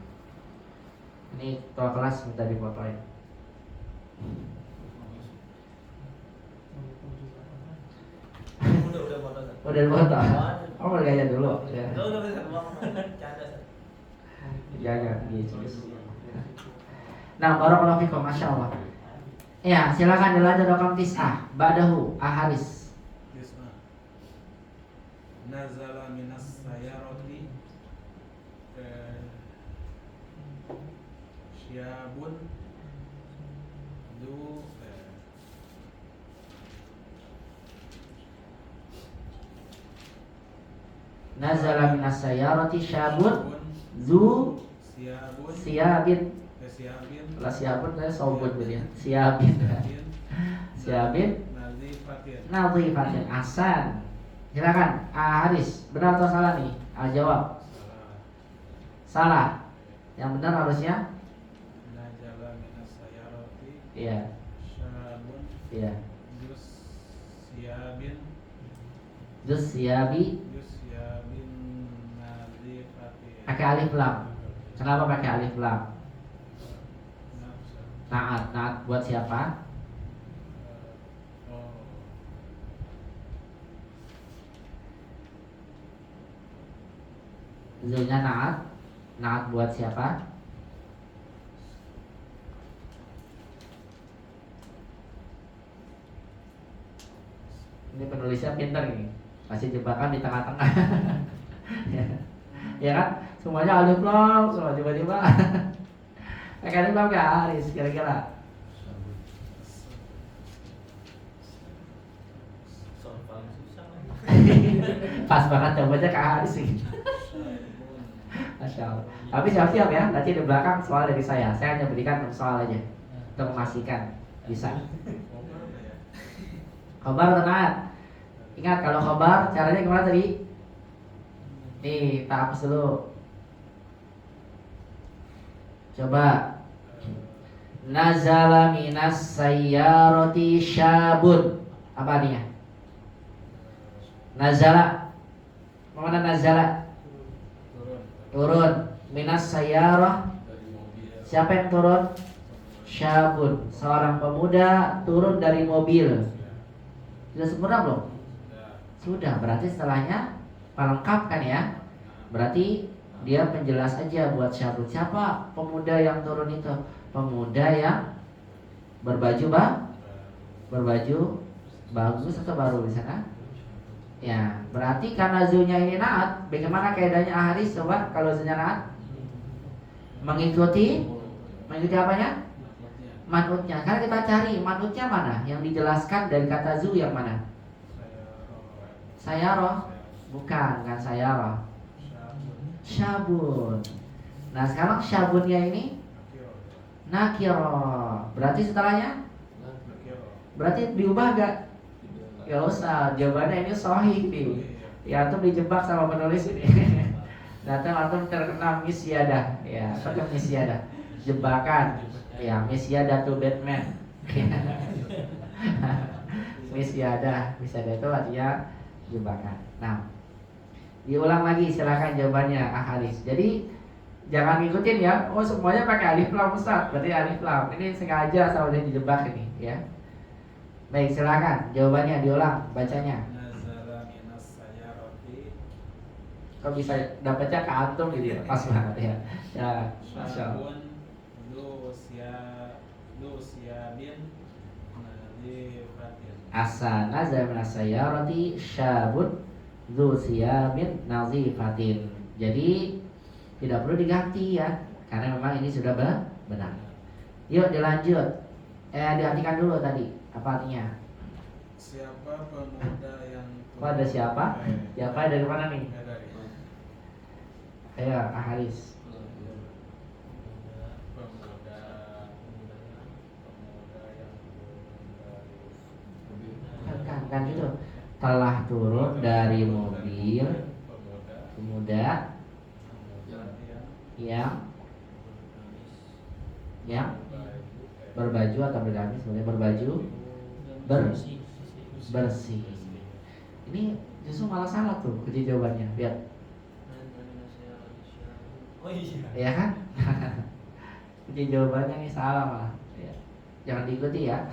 Ini ketua kelas minta difotoin. Udah foto. Udah foto. Oh, mau gaya dulu. Ya. Udah canda. Jangan gitu. Nah, barakallahu fikum, masya Allah. Ya, silakan dilanjut raqam 9. Ba'dahu Aharis. Tisna. Nazala minas sayarati syabun du Nazala minas sayyarati syabun zu siyabin. Siabin Lah siabun saya sobun gitu ya. Siyabin. Siabin nadhifatin. Ahsan. Silakan Haris, benar atau salah nih? Jawab. Salah. Yang benar harusnya Najala minas sayarati iya. syabun Iya. dus siabin Siyabi nadhifati. pakai alif lam. Kenapa pakai alif lam? Naat buat siapa? Zunya naat buat siapa? Ini penulisnya pintar nih, kasih jebakan di tengah-tengah. Ya kan? Semuanya alif lam, semua tiba-tiba. Pakai alif lam gak Haris kira-kira? Soal paling susah. Pas banget jawabannya ke Haris sih. Masya Allah. Tapi siap-siap ya, nanti di belakang soal dari saya. Saya hanya berikan soal aja untuk memastikan bisa. Khobar tenang. Ingat kalau khobar caranya gimana tadi? Nih, tak hapus dulu. Coba. Nazala minas sayyarati syabun. Apa artinya? Nazala. Mana nazala? Turun. Minas sayyarah. Siapa yang turun? Syabun. Seorang pemuda turun dari mobil. Sudah sempurna belum? Sudah, berarti setelahnya pelengkap kan ya? Berarti dia penjelas aja buat syabun. Siapa pemuda yang turun itu? Pemuda yang berbaju berbaju bagus atau baru di sana? Ya, berarti karena zunya ini naat, bagaimana kaidahnya Haris? Coba kalau zunya naat mengikuti apanya? Manutnya. Karena kita cari manutnya mana? Yang dijelaskan dari kata zu yang mana? Sayaroh. Bukan sayaroh. Syabun. Nah sekarang syabunnya ini nakiro. Berarti setelahnya? Berarti diubah gak? Gak usah, jawabannya ini sahih nih. Ya antum dijebak sama penulis ini. Datang antum terkena misyadah, ya, pakai misyadah, jebakan, ya, misyadah tuh Batman. Misyadah itu artinya jebakan. Nah, diulang lagi silakan jawabannya Haris. Jadi jangan ngikutin ya. Oh semuanya pakai alif lam Ustaz, berarti alif lam. Ini sengaja sama dia dijebak ini, ya. Baik, silakan jawabannya diulang bacanya. Nazala minas sayyarati. Kok bisa dapatnya ke antum gitu ya? Pas banget ya. Ya, masya Allah. Syabun Lusiamin Nadifatin. Asa nazala minas sayyarati syabun dzu siyamin nazifatin. Jadi tidak perlu diganti ya, karena memang ini sudah benar. Yuk dilanjut. Diartikan dulu tadi apa artinya? Siapa pemuda yang Kok ada siapa? Siapa dari mana nih? Dari Ayo, Haris. pemuda yang Kan gitu. Telah turun dari mobil pemuda yang berbaju atau bergamis, sebenarnya berbaju bersih. Ini justru malah salah tuh kunci jawabannya. Lihat. Oh iya. Ya kan? Kunci jawabannya ini salah malah. Ya. Jangan diikuti ya.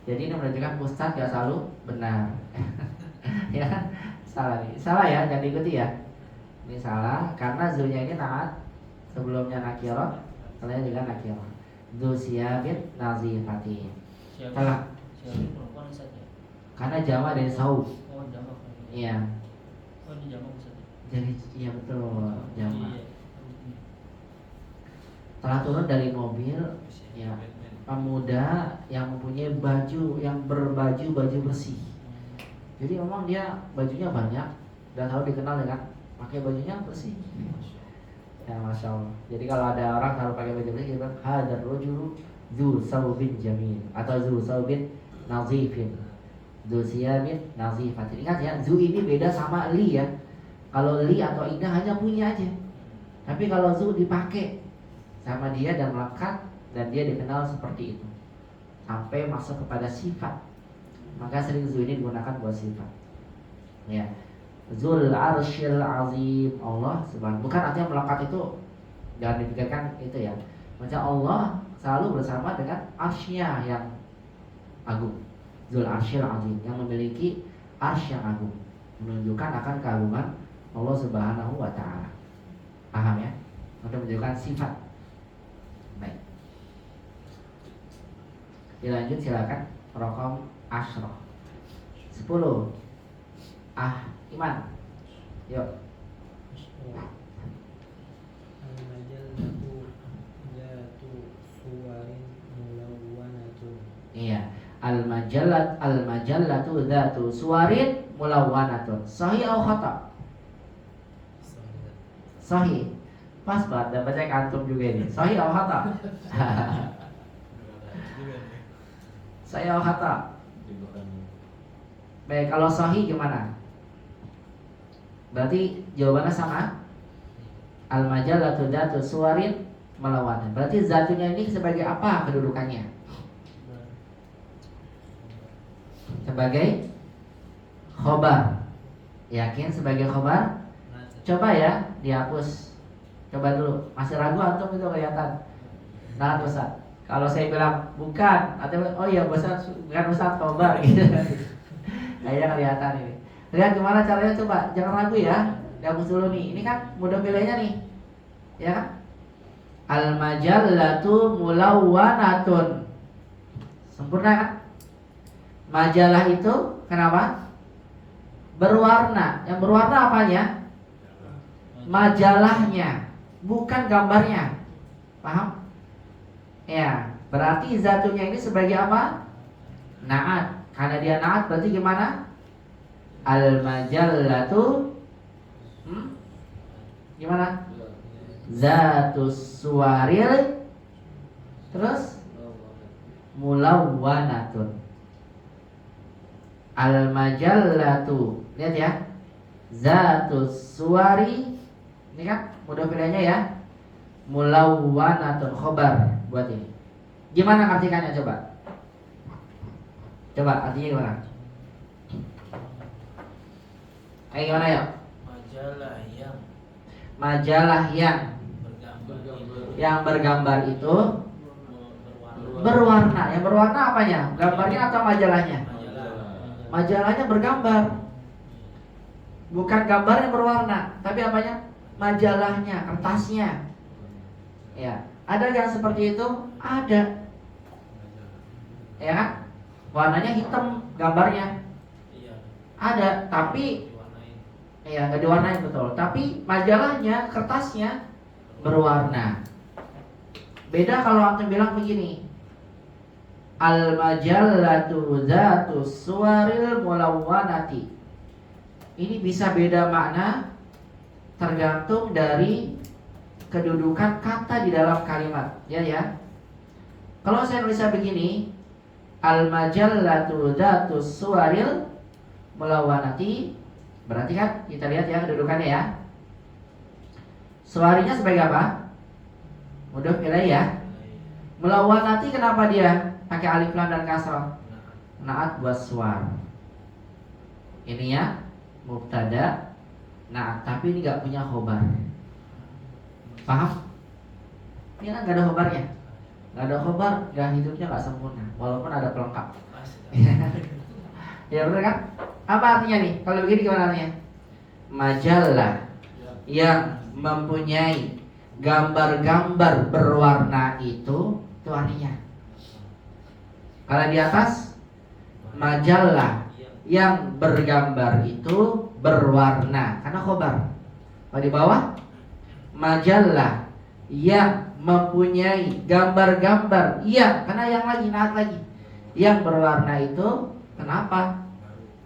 Jadi ini menunjukkan Ustadz gak selalu benar. Ya kan? Salah nih. Salah ya, jangan diikuti ya. Ini salah karena zunya ini naat, sebelumnya nakirah, setelahnya juga nakirah. Dzu siyabin nazifatin. Salah. Siapa perempuan saja? Karena jama dari saub. Oh jamak. Iya. Oh di jamak saja. Jadi iya betul jama. Iya. Telah turun dari mobil ya pemuda yang mempunyai baju yang baju bersih. Jadi memang dia bajunya banyak dan selalu dikenal dengan pakai bajunya bersih. Ya masya Allah. Jadi kalau ada orang selalu pakai baju bersih, kita bilang hadar rojulu dzu saubin jamil atau dzu saubin nazifin, dzu siyabin nazifatin. Ingat ya, dzu ini beda sama li ya. Kalau li atau ina hanya punya aja. Tapi kalau dzu dipakai sama dia dan melekat dan dia dikenal seperti itu sampai masuk kepada sifat. Maka sering dzu ini digunakan buat sifat. Ya. Zul arsyil azim, Allah subhanahu. Bukan artinya melekat itu jangan dipikirkan itu ya. Macam Allah selalu bersama dengan arsy-Nya yang agung. Zul arsyil azim, yang memiliki arsy yang agung, menunjukkan akan keagungan Allah subhanahu wa ta'ala. Paham ya? Untuk menunjukkan sifat. Baik. Dilanjut silakan. Rokom Asroh 10. Iman. Yuk. Al-majallatu zatu suwarin mulawwanatun. Iya. Al-majallatu dzatu suwarin mulawwanatun. Sahih atau khata? Sahih. Pas banget dapatnya kantum juga ini. Sahih atau khata? Sahih atau khata? Baik, kalau sahih gimana? Berarti jawabannya sama. Al-majallatu dzatu suwarin mulawwanatun. Berarti zatunya ini sebagai apa kedudukannya? Sebagai khobar. Yakin sebagai khobar? Coba ya dihapus. Coba dulu. Masih ragu antum itu kelihatan. Nah Ustaz, kalau saya bilang bukan atau oh iya Ustaz, bukan Ustaz khobar gitu. Kayaknya kelihatan ini. Lihat gimana caranya coba. Jangan ragu ya. Dihapus dulu nih. Ini kan mudah pilihnya nih. Ya kan? Al-majallatu mulawwanatun. Sempurna kan? Majalah itu kenapa? Berwarna. Yang berwarna apanya? Majalahnya, bukan gambarnya. Paham? Ya, berarti zatunya ini sebagai apa? Naat. Karena dia naat berarti gimana? Al-majallatu gimana? Zatus suwaril terus mulawwanatun. Al-majallatu. Lihat ya. Zatus suwari. Ini kan mudhof ilaihnya ya. Mulawwanatun khobar buat ini. Gimana artikannya coba? Coba artinya gimana? Kayak gimana ya? Majalah yang bergambar bergambar itu berwarna. berwarna. Yang berwarna apanya? Gambarnya atau majalahnya? Majalahnya bergambar. Bukan gambarnya berwarna, tapi apanya? Majalahnya, kertasnya. Ya, ada yang seperti itu? Ada. Ya kan? Warnanya hitam gambarnya. Iya, Ada, tapi diwarnain. ya nggak diwarnain betul. Tapi majalahnya, kertasnya berwarna. Beda kalau antum bilang begini. Al-majallatu zatus suwaril mulawwanati. Ini bisa beda makna tergantung dari kedudukan kata di dalam kalimat. Ya ya. Kalau saya nulisnya begini, al-majallatu zatus suwaril mulawwanati, berarti kan kita lihat ya kedudukannya ya. Suwarinya sebagai apa? Mudhof ilaih ya. Mulawwanati kenapa dia pakai alif lam dan kasrah? Naat buat suar. Ini ya mubtada naat, tapi ini nggak punya khobar. Paham? Ini kan nggak ada khobarnya. Nggak ada khobar, nggak hidupnya nggak sempurna. Walaupun ada pelengkap. Ya benar kan? Apa artinya nih? Kalau begini gimana artinya? Majalah yang mempunyai gambar-gambar berwarna itu artinya. Kalau di atas majalah yang bergambar itu berwarna karena khobar. Kalau di bawah majalah yang mempunyai gambar-gambar karena yang lagi naat lagi yang berwarna itu kenapa?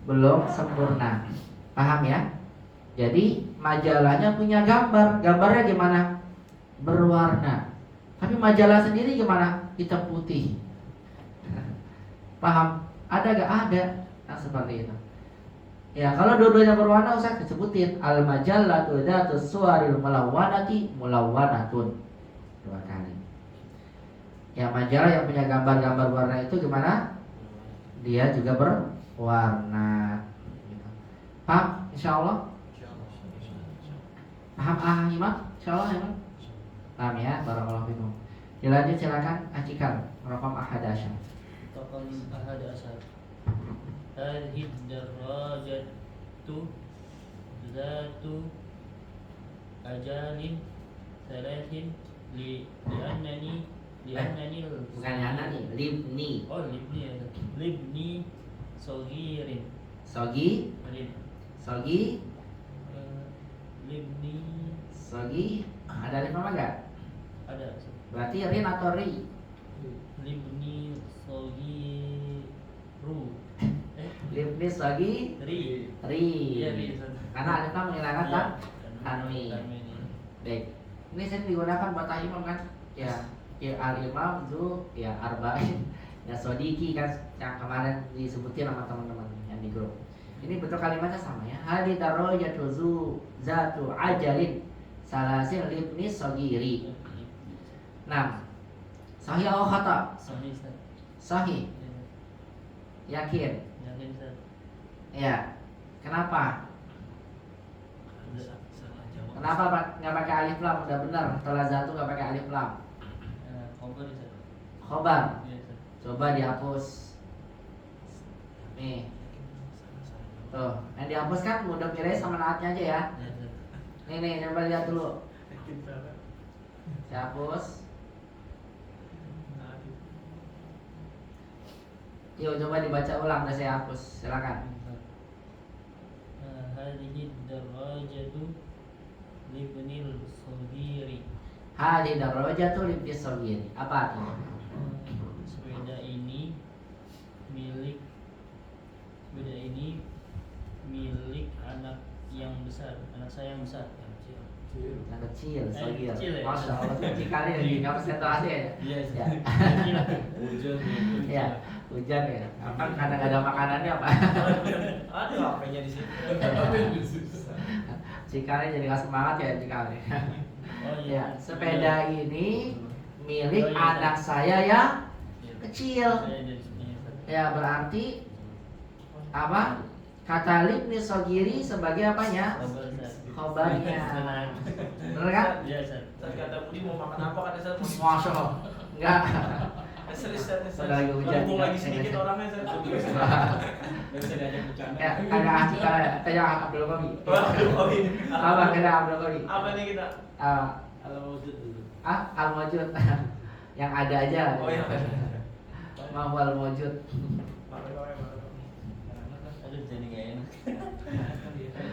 Belum sempurna. Paham ya? Jadi majalahnya punya gambar. Gambarnya gimana? Berwarna. Tapi majalah sendiri gimana? Hitam putih. Paham? Ada gak? Ada. Nah seperti itu. Ya kalau dua-duanya berwarna usah disebutin. Al-majallatu dzatus suwaril mulawwanati mulawwanatun. 2 kali. Ya majalah yang punya gambar-gambar warna itu gimana? Dia juga berwarna. Paham? Insyaallah. Paham Ahimah? Insyaallah ya. Paham ya? Barakallahu fikum. Dilanjut silakan Acikal. Raqam ahadasyar. Raqam ahadasyar. Hadhihi darajatu zatu ajalin thalathin li'annani Bukan anak nih, libni. Oh libni ya. Libni sogirin. Sogi Libni Sogi ada alif apa enggak? ada. Berarti rin atau ri? Libni sogiru. Libni sogi Ri. ri. Iya ri. Karena alif lam menghilangkan tanwin. Baik. Ini sering digunakan buat imam kan? Ya al-imam itu ya arba'in. Ya sodiki kan yang kemarin disebutin sama teman-teman yang di grup. Ini bentuk kalimatnya sama ya. Hadi darajatu zatu ajalin salasil libni sogiri. Nah, sahih atau khata? Sahih Ustaz. Sahih. Yakin? Yakin Ustaz. Ya. Kenapa? Kenapa nggak pakai alif lam? Udah benar. Setelah zatu nggak pakai alif lam. Khobar Ustaz. Khobar. Iya Ustaz. Coba dihapus. Nih. Tuh, yang dihapus kan mudhof ilaih sama naatnya aja ya. Iya Ustaz. Nih, coba lihat dulu. Saya hapus. Yuk coba dibaca ulang, udah saya hapus. Silakan. Hadhihi darajatu libnil soghiri. Hadi darajatu libni sogiri. Apa artinya? Sepeda ini milik anak yang besar, anak saya yang besar. Yang kecil, sogir. kecil ya? Masya Allah, cikalnya lagi nggak konsentrasi ya. Iya, Ya. Hujan Ya, hujan ya. Apa karena nggak ada makanannya apa? Aduh, HP-nya di situ. Cikalnya jadi nggak semangat ya cikalnya. Oh Ya, sepeda ini milik Oh, iya, anak saya yang Iya. kecil. Saya jadi sini, Ustaz. Ya, berarti apa? Kata libni sogiri sebagai apanya? Sabar, Ustaz. Khobarnya. Tenang. Bener kan? Iya, Ustaz. Tadi kata Budi mau makan apa kata saya? Masya Allah. Enggak. Serius saya. Udah lagi hujan. Mumpung lagi sedikit orangnya saya. Nggak bisa diajak bercanda. Ya, kayak Abdul Qawi. Waduh, oh ini. Apa kayak Abdul Qawi? Apa nih kita? Kalau wujud dulu. Al-Mawjud. Yang ada aja. Oh iya. Mau al-Mawjud. Aduh, jadi nggak enak.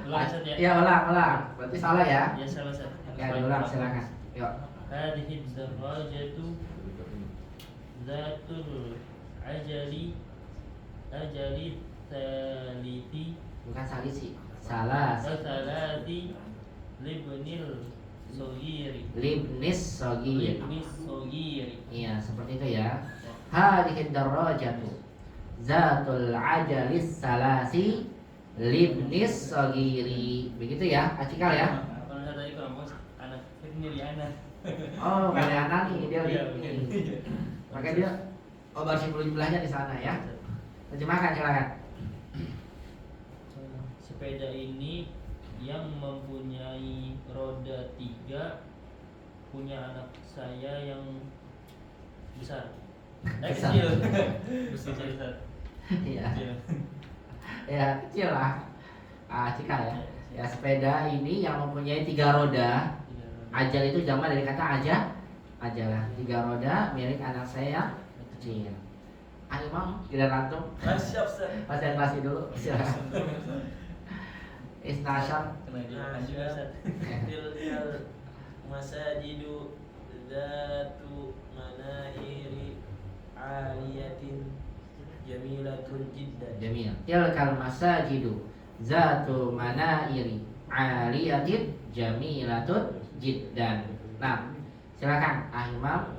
Ulang, Ustaz, ya. Ya, ulang. Berarti salah ya? Ya, salah, Ustaz. Ya, diulang silakan. Yuk. Hadhihi ad-darajatu zatul ajali saliti Bukan salisi. Salas. salati libnil sogiri Libnis sogir. libnis sogiri. Iya, seperti itu ya. Hadhihi darajatu zatul ajalis salasi libnis sogiri. Begitu ya, Acikal ya. Kalau saya tadi kalau mau anak ini anak. Oh, gak ada anak nih, dia Iya, libni. Makanya dia baris jumlahnya di sana ya. Terjemahkan silakan. Sepeda ini yang mempunyai roda 3 punya anak saya yang besar. Besar. Kecil. Besar. Iya. Kecil. Ya, kecil lah. Acikal ya. Ya, sepeda ini yang mempunyai 3 roda. Ajal itu jamak dari kata ajalah. 3 roda milik anak saya yang kecil. Imam, tidak antum. Siap, Ustaz. Konsentrasi dulu. Silakan. Isnasyar. Kena dia lanjut, Ustaz. Tilkal masajidu zatu manairi aliyatin jamilatun jiddan. Jamil. Tilkal masajidu zatu manairi aliyatin jamilatun jiddan. Nah, silakan Imam.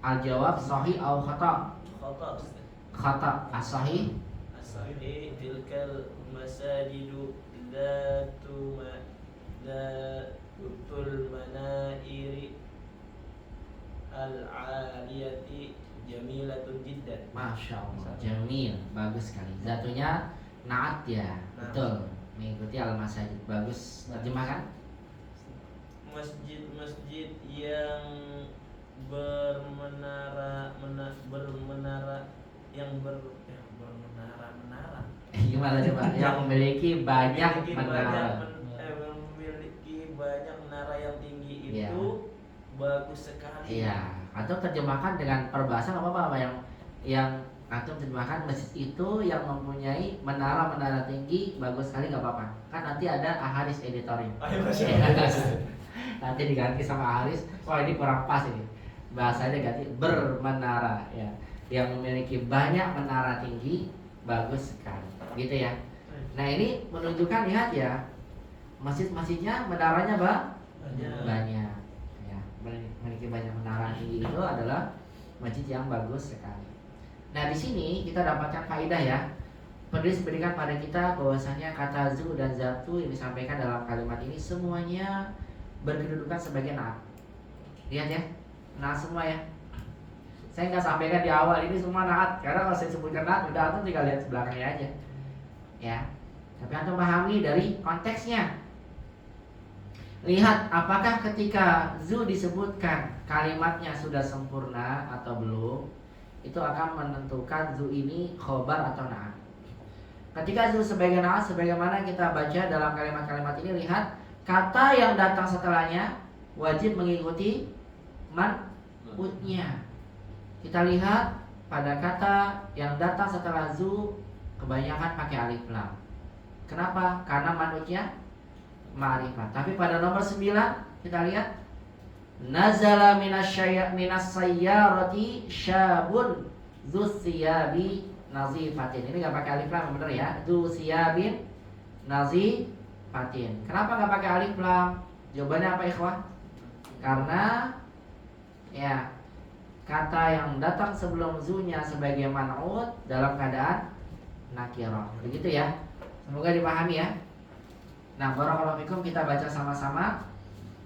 Al-jawab sahih atau khata? Khata, Ustaz. Khata. As-sahih. As-sahih tilkal masajidu zatul manairi al-aliyati jamilatun jiddan. Masya Allah, jamil, bagus sekali. Zatunya naat ya, betul. Mengikuti al-masajid, bagus. Terjemahkan. Masjid-masjid yang bermenara Gimana coba? Yang memiliki banyak menara. memiliki banyak menara yang tinggi itu Iya. bagus sekali. Iya. Atau terjemahkan dengan perbahasan apa yang atau terjemahkan masjid itu yang mempunyai menara-menara tinggi bagus sekali, nggak apa-apa. Kan nanti ada Aharis editorial. Ayo, Mas. Nanti diganti sama Aharis. Wah, ini kurang pas ini. Bahasanya ganti bermenara ya. Yang memiliki banyak menara tinggi bagus sekali. Gitu ya. Nah, ini menunjukkan, lihat ya. Masjid-masjidnya menaranya banyak. Ya, memiliki banyak menara tinggi itu adalah masjid yang bagus sekali. Nah, di sini kita dapatkan faedah ya. Penulis berikan pada kita bahwasanya kata zu dan zatu yang disampaikan dalam kalimat ini semuanya berkedudukan sebagai naat. Lihat ya, naat semua ya. Saya nggak sampaikan di awal ini semua naat, karena kalau saya sebutkan naat, udah antum tinggal lihat sebelakangnya aja. Ya, tapi antum pahami dari konteksnya. Lihat apakah ketika zu disebutkan kalimatnya sudah sempurna atau belum. Itu akan menentukan zu ini khobar atau naat. Ketika zu sebagai naat, sebagaimana kita baca dalam kalimat-kalimat ini, lihat kata yang datang setelahnya wajib mengikuti man'utnya. Kita lihat pada kata yang datang setelah zu kebanyakan pakai alif lam. Kenapa? Karena man'utnya ma'rifat. Tapi pada nomor 9 kita lihat nazala minas sayyarati syabun dzus siyabi nazifatin. Ini nggak pakai alif lam, bener ya? Dzus siyabin nazifatin. Kenapa nggak pakai alif lam? Jawabannya apa ikhwah? Karena ya kata yang datang sebelum zunya sebagai man'ut dalam keadaan nakirah. Begitu ya. Semoga dipahami ya. Nah, barakallahu fikum, kita baca sama-sama.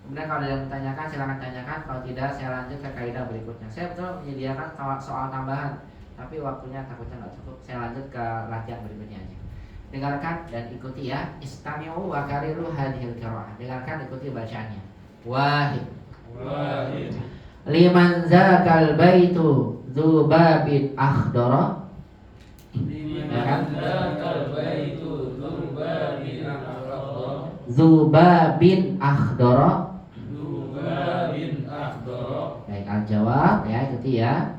Kemudian kalau ada yang bertanyakan silakan tanyakan. Kalau tidak saya lanjut ke kaidah berikutnya. Saya betul menyediakan soal tambahan, tapi waktunya takutnya nggak cukup. Saya lanjut ke latihan berikutnya aja. Dengarkan dan ikuti ya. Istami'u wa kariru hadhil qiraah. Dengarkan, ikuti bacaannya. Wahid. Liman zakal baitu dzubabin akhdara. Dzubabin akhdara. Baik, al-jawab ya, ikuti ya.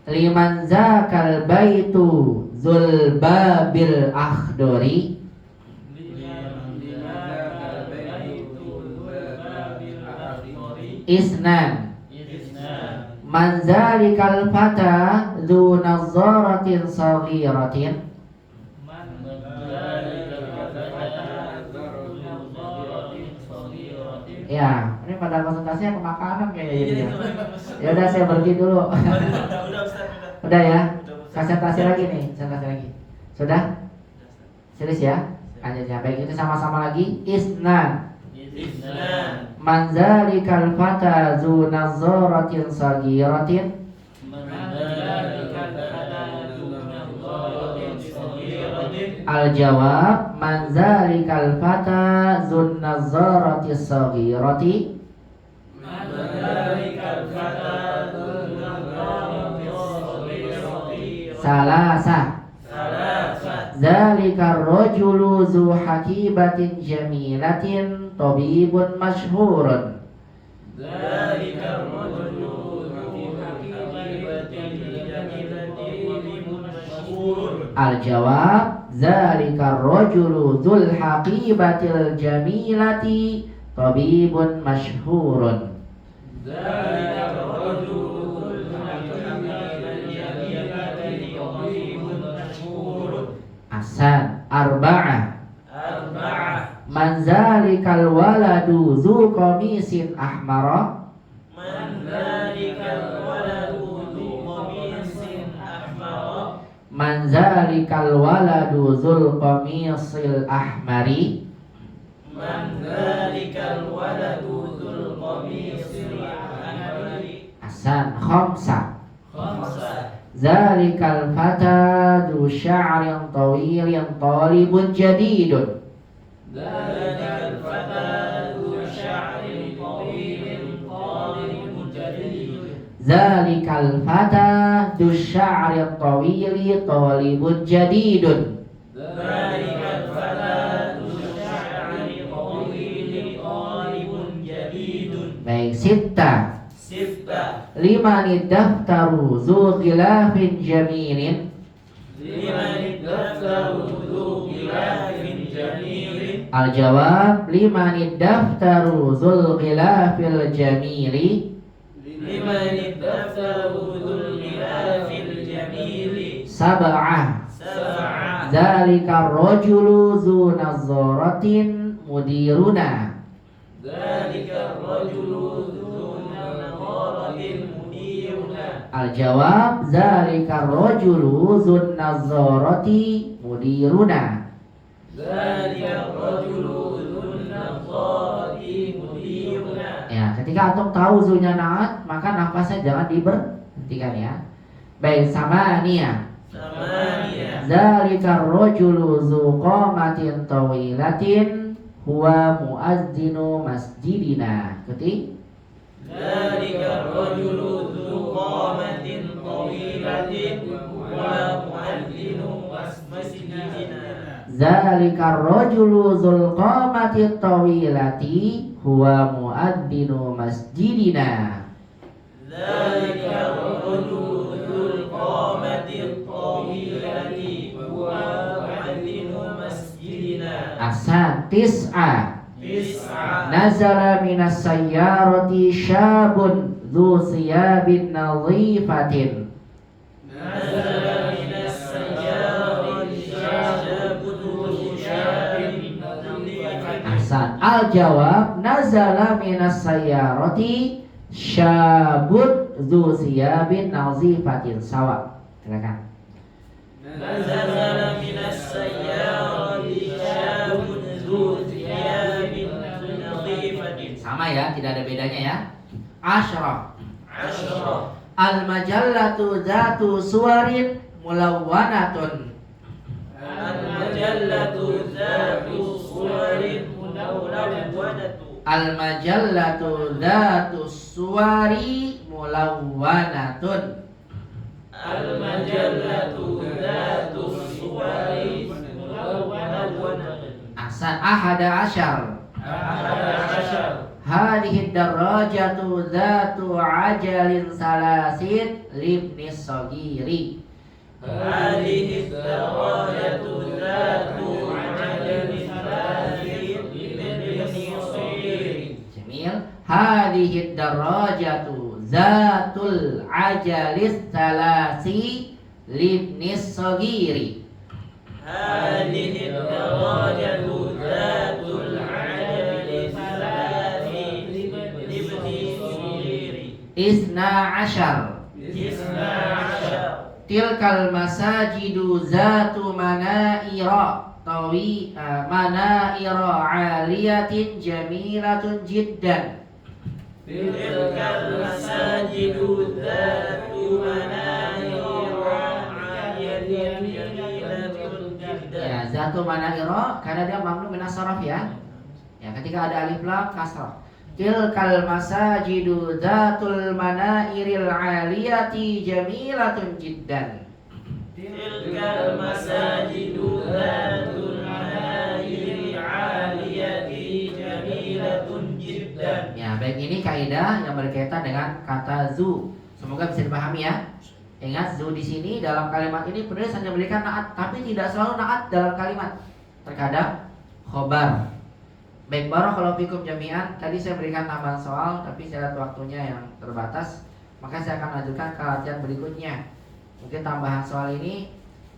Liman zakal baitu dzulbabil akhdari. Isnan. Man zalikal fata dzu nazaratin saghiratin. Ya, ini pada konsentrasinya ke makanan kayaknya jadi. Ya udah, saya berhenti dulu. Udah ya. Konsentrasi lagi nih, konsentrasi lagi. Sudah? Serius ya? Lanjutnya. Baik, itu sama-sama lagi. Isnan. Man zalikal fata dzu nazaratin saghiratin. Al-jawab man zalikal fata dzun nazarati saghirati. Salasa. Zalikar rajulu dzu hakibatin jamilatin tabibun masyhurun. Al-jawab zalikar rajulu dzul haqibatil jamilati tabibun masyhurun. Ahsan. Arba'ah. Man zalikal waladu dzu qamisin ahmara. Man zalikal waladu dzul qamisil ahmari. Ahsan. Khamsa. Zalikal fata dzu sya'rin tawilin talibun jadidun. Zalikal fata dzu sya'rin tawili talibun jadidun. Baik, sitta. Liman daftaru dzu khilafin jamilin. Al-jawab liman daftaru dzul khilafil jamili. Sab'ah. Zalikar rajulu dzu nazaratin mudiruna. Al-jawab zalikar rajulu dzun nazarati mudiruna. Ya, ketika antum tahu zunya naat, maka nafasnya jangan diberhentikan ya. Baik, samania. Zalikar rajulu dzu qamatin tawilatin huwa muazzinu masjidina. Ikuti. Zalikar rajulu dzu qamatin tawilatin huwa muazzinu masjidina. Zalikar rajulu dzul qamatit tawilati huwa muadzinu masjidina. Zalikar rajulu dzul qamatit tawilati huwa muazzinu masjidina. Ahsan. Tis'a. Nazala minas sayyarati syabun dzu thiyabin nadhifatin. Nazala minas sayyarati syabun dzu thiyabin nadhifatin. Ahsan. Al-jawab nazala minas sayyarati syabun dzu siyabin nazifatin sawa. Silakan. Nazala minas sayyarati syabun dzu thiyabin nadhifatin. Sama ya, tidak ada bedanya ya. Asyra. Asyra. Al-majallatu dzatu suwarin mulawwanatun. Al-majallatu dzatu suwarin mulawwanatu. Al-majallatu dzatu suwari mulawwanatun. Al-majallatu dzatu suwari mulawwanatu. Ahsan. Ahada asyar. Hadhihi darajatu dzatu ajalin salasin libnis sagiri. Hadhihi darajatu dzatu ajalin salasin libni saghir. Jamil. Hadhihi darajatu dzatul ajalis salasi libnis sagiri. Hadhihi darajatu dzatul ajalin salasin libni saghir. Isna asyar. Isna asyar. Tilkal masajidu zatu manaira manaira aliyatin jamilatun jiddan. Tilkal masajidu dzatu manaira aliyatin jamilatun jiddan. Ya, zatu manaira karena dia mamnu minas saraf ya. Ya, ketika ada alif lam kasrah. Tilkal masajidu zatul manairil aliyati jamilatun jiddan. Tilkal masajidu dzatul manairil aliyati jamilatun jiddan. Ya, baik, ini kaidah yang berkaitan dengan kata zu. Semoga bisa dipahami ya. Ingat, zu di sini dalam kalimat ini penulis hanya memberikan naat, tapi tidak selalu naat dalam kalimat. Terkadang khobar. Baik, barakallahu fikum jami'an. Tadi saya berikan tambahan soal, tapi saya lihat waktunya yang terbatas, maka saya akan lanjutkan ke latihan berikutnya. Mungkin tambahan soal ini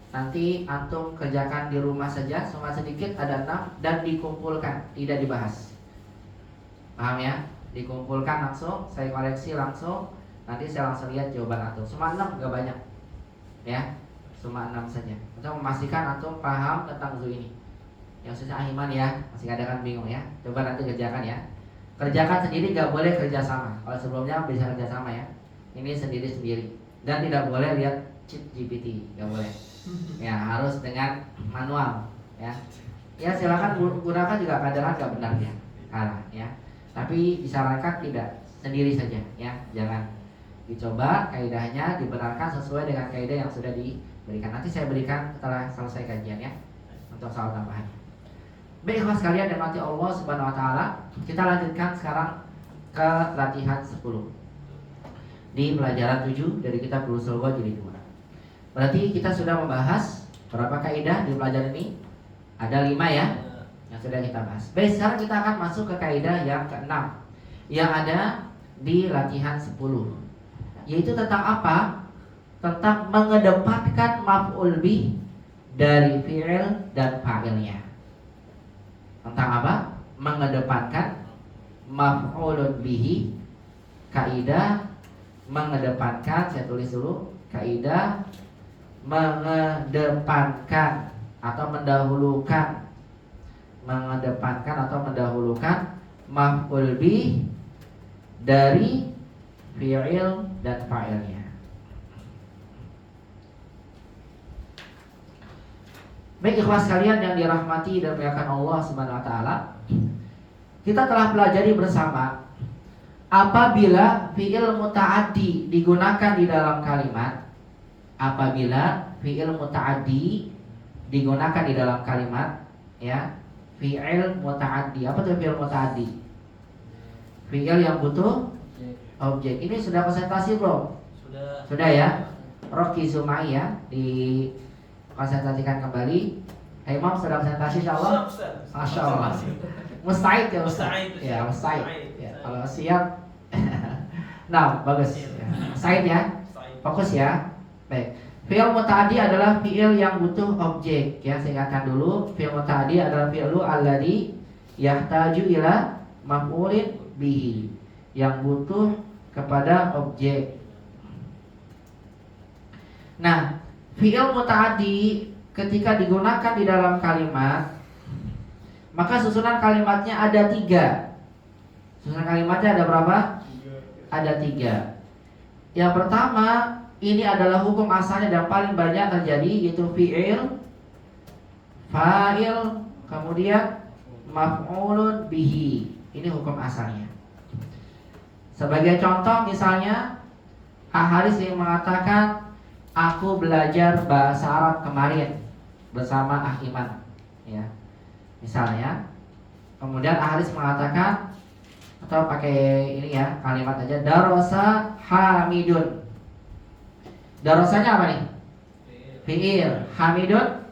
nanti antum kerjakan di rumah saja, cuma sedikit, ada 6 dan dikumpulkan, tidak dibahas. Paham ya? Dikumpulkan langsung, saya koreksi langsung, nanti saya langsung lihat jawaban antum. Cuma 6, gak banyak. Ya, cuma 6 saja. Untuk memastikan antum paham tentang zu ini. Yang susah Iman ya, masih kadang kan bingung ya. Coba nanti kerjakan ya. Kerjakan sendiri, gak boleh kerjasama. Kalau sebelumnya bisa kerjasama ya. Ini sendiri-sendiri. Dan tidak boleh lihat cheat GPT, gak boleh. Ya, harus dengan manual ya. Ya, silakan gunakan juga kadang gak benar ya. Kalah ya. Tapi disarankan tidak, sendiri saja ya. Jangan dicoba kaidahnya dibenarkan sesuai dengan kaidah yang sudah diberikan. Nanti saya berikan setelah selesai kajian ya. Untuk soal tambahan. Baik, ikhwas sekalian dan mati Allah Subhanahu wa taala, kita lanjutkan sekarang ke latihan 10. Di pelajaran 7 dari kitab Bulughul Maram jilid 2. Berarti kita sudah membahas berapa kaidah di pelajaran ini? Ada 5 ya yang sudah kita bahas. Baik, sekarang kita akan masuk ke kaidah yang ke-6 yang ada di latihan 10. Yaitu tentang apa? Tentang mengedepankan maf'ul bih dari fi'il dan fa'ilnya. Tentang apa? Mengedepankan maf'ulun bihi. Kaidah mengedepankan, saya tulis dulu. Kaidah mengedepankan atau mendahulukan. Mengedepankan atau mendahulukan maf'ul bih dari fi'il dan fa'ilnya. Baik, ikhwas sekalian yang dirahmati dan dimuliakan Allah Subhanahu wa taala. Kita telah pelajari bersama apabila fi'il muta'addi digunakan di dalam kalimat. Apabila fi'il muta'addi digunakan di dalam kalimat ya. Fi'il muta'addi. Apa itu fi'il muta'addi? Fi'il yang butuh objek. Ini sudah presentasi belum? Sudah ya. Rocky Zumai ya di konsentrasikan kembali. Hey Imam, sudah presentasi insyaallah? Masya Allah. Mustahid ya Ustaz? Ya, mustahid. Ya, kalau siap. Nah, bagus. Ya. Mustahid ya. Fokus ya. Baik. Fi'il muta'addi adalah fi'il yang butuh objek. Ya, saya ingatkan dulu. Fi'il muta'addi adalah fi'lu alladhi yahtaju ila maf'ulin bihi, yang butuh kepada objek. Nah, fi'il muta'addi ketika digunakan di dalam kalimat, maka susunan kalimatnya ada 3. Susunan kalimatnya ada berapa? Ada 3. Yang pertama, ini adalah hukum asalnya yang paling banyak terjadi, yaitu fi'il, fa'il, kemudian maf'ulun bihi. Ini hukum asalnya. Sebagai contoh misalnya, Haris yang mengatakan, aku belajar bahasa Arab kemarin bersama Iman, ya. Misalnya, kemudian Haris mengatakan, atau pakai ini ya, kalimat aja, darasa Hamidun. Darasanya apa nih? Fi'il. Hamidun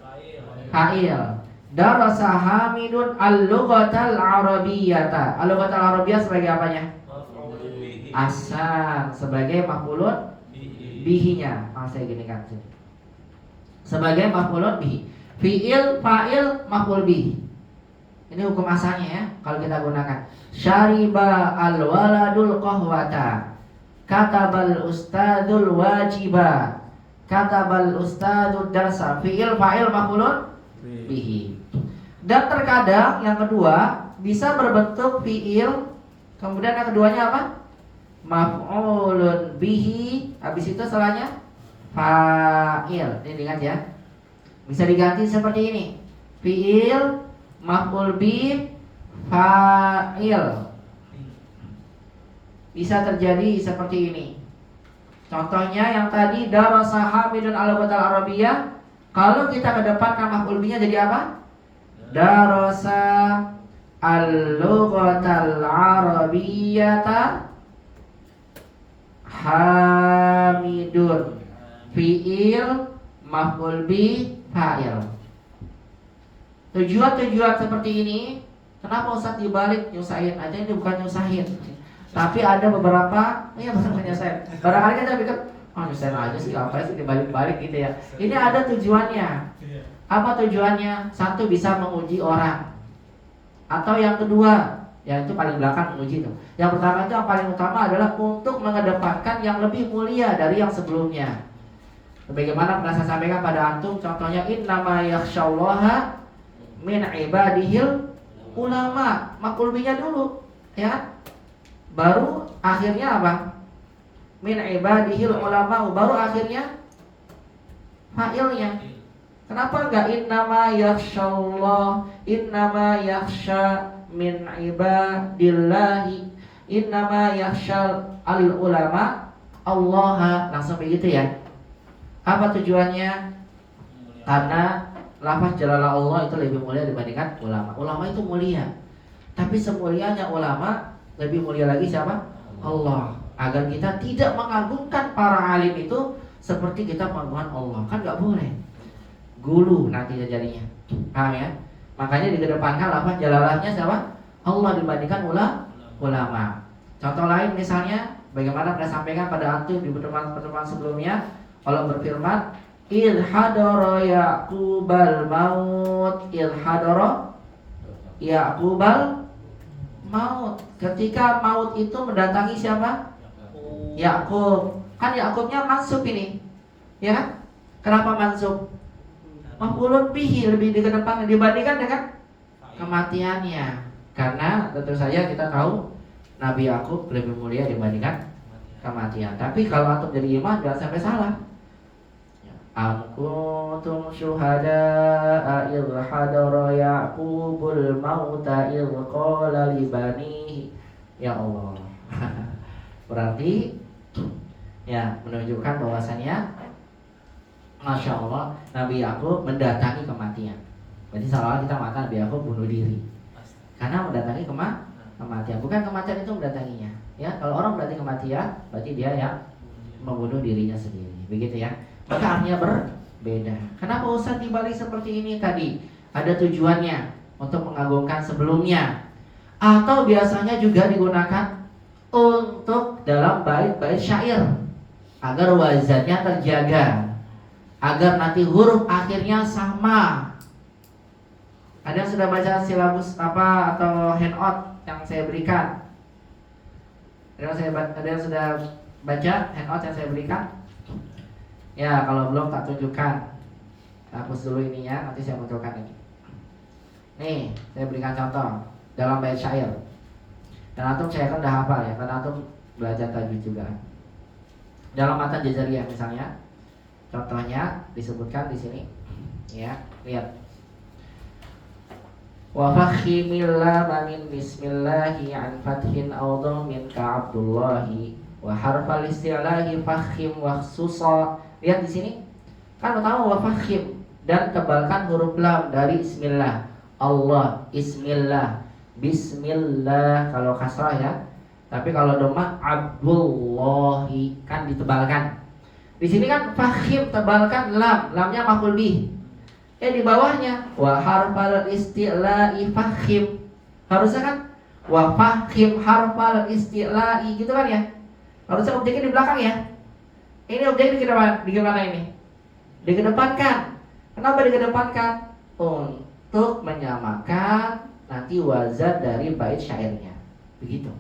fa'il. Darasa Hamidun al-lughatal arabiyyata. Al-lughatal arabiyyah sebagai apanya? Asal, sebagai maf'ulun bihinya. Saya gini kan, sebagai maf'ulun bihi. Fi'il, fa'il, maf'ul bihi. Ini hukum asalnya ya, kalau kita gunakan. Syariba al-waladul qahwata, katabal ustadul wajiba, katabal ustadul darsa. Fi'il, fa'il, maf'ulun bihi. Dan terkadang yang kedua bisa berbentuk fi'il, kemudian yang keduanya apa? Maf'ulun bihi, habis itu setelahnya fa'il. Ini ingat ya. Bisa diganti seperti ini. Fi'il, maf'ul bih, fa'il. Bisa terjadi seperti ini. Contohnya yang tadi, darasa Hamidun al-lughatal arabiyyah. Kalau kita kedepankan maf'ul bihnya jadi apa? Darasa al-lughatal arabiyyata Hamidun. Fi'il, maf'ul bih, fa'il. Tujuan-tujuan seperti ini, kenapa Ustaz dibalik nyusahin aja? Ini bukan nyusahin, tapi ada beberapa, bukan nyusahin. Barangkali kita pikir, nyusahin aja sih, apa sih dibalik-balik gitu ya. Ini ada tujuannya. Apa tujuannya? Satu, bisa menguji orang. Atau yang kedua, yang itu paling belakang menguji itu. Yang pertama itu, yang paling utama adalah untuk mengedepankan yang lebih mulia dari yang sebelumnya. Bagaimana pernah saya sampaikan pada antum, contohnya innama yakhsyallaha min ibadihil ulama. Maf'ul bihnya dulu, ya. Baru akhirnya apa? Min ibadihil ulama, baru akhirnya fa'ilnya. Kenapa enggak innama yakhsyallah, innama yakhsha min ibadillahi, innama yakhsyal al ulama Allah, langsung begitu ya. Apa tujuannya? Karena lafaz jalalah Allah itu lebih mulia dibandingkan ulama. Ulama itu mulia, tapi semulianya ulama lebih mulia lagi siapa? Allah. Agar kita tidak mengagungkan para alim itu seperti kita mengagungkan Allah, kan nggak boleh. Gulu nanti jadinya, paham ya? Makanya dikedepankan lafaz jalalahnya siapa? Allah dibandingkan ulama. Contoh lain misalnya, bagaimana pernah sampaikan pada antum di pertemuan sebelumnya, Allah berfirman, il hadara yaqubal maut, il hadara yaqubal maut. Ketika maut itu mendatangi siapa? Yakub. Kan Yakubnya mansub ini, ya kan? Kenapa mansub? Maf'ulun bihi, lebih dikedepankan dibandingkan dengan kematiannya. Karena tentu saja kita tahu Nabi Yakub lebih mulia dibandingkan kematian. Tapi kalau antum jadi imam jangan sampai salah. Am kuntum syuhada'a idh hadara Yaqubul mauta idh qala li banihi. Ya Allah. Berarti ya menunjukkan bahwasannya Masya Allah, Nabi Yakub mendatangi kematian. Berarti seolah kita mengatakan Nabi Yakub bunuh diri karena mendatangi kematian. Bukan kematian itu mendatanginya. Ya, kalau orang mendatangi kematian, berarti dia yang membunuh dirinya sendiri. Begitu ya. Maka artinya berbeda. Kenapa Ustaz dibalik seperti ini tadi? Ada tujuannya untuk mengagungkan sebelumnya. Atau biasanya juga digunakan untuk dalam bait-bait syair agar wazannya terjaga, agar nanti huruf akhirnya sama. Ada yang sudah baca silabus apa atau handout yang saya berikan? Ada yang sudah baca handout yang saya berikan? Ya, kalau belum tak tunjukkan. Hapus dulu ininya, nanti saya munculkan ini. Nih, saya berikan contoh dalam bait syair. Dan antum saya kan udah hafal ya, karena antum belajar tajwid juga. Dalam matan Jajariyah misalnya, contohnya disebutkan di sini. Ya, lihat. Wa fakhimil lam min bismillahi an fathin aw dhammin ka Abdullahi wa harfal isti'lahi fakhim wa khususa. Lihat di sini. Kan pertama wa fakhim dan tebalkan huruf lam dari bismillah. Allah, bismillah, bismillah kalau kasrah ya. Tapi kalau dhamma Abdullahi kan ditebalkan. Di sini kan fakhim tebalkan lam, lamnya maf'ul bih. Di bawahnya wa harfal isti'la'i fakhim. Harusnya kan wa fakhim harfal isti'la'i gitu kan ya. Harusnya objeknya di belakang ya. Ini objek di mana ini? Dikedepankan. Kenapa dikedepankan? Untuk menyamakan nanti wazan dari bait syairnya. Begitu.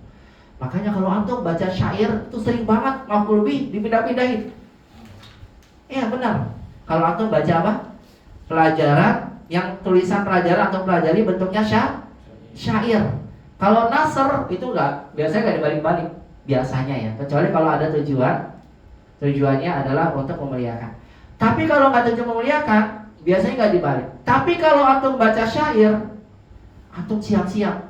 Makanya kalau antum baca syair itu sering banget maf'ul bih dipindah-pindahin. Iya benar. Kalau antum baca apa? Pelajaran yang tulisan pelajaran atau pelajari bentuknya syair. Kalau nasr itu biasanya nggak dibalik-balik biasanya ya, kecuali kalau ada tujuannya adalah untuk memuliakan. Tapi kalau nggak tujuan memuliakan, biasanya nggak dibalik. Tapi kalau antum baca syair, antum siap-siap.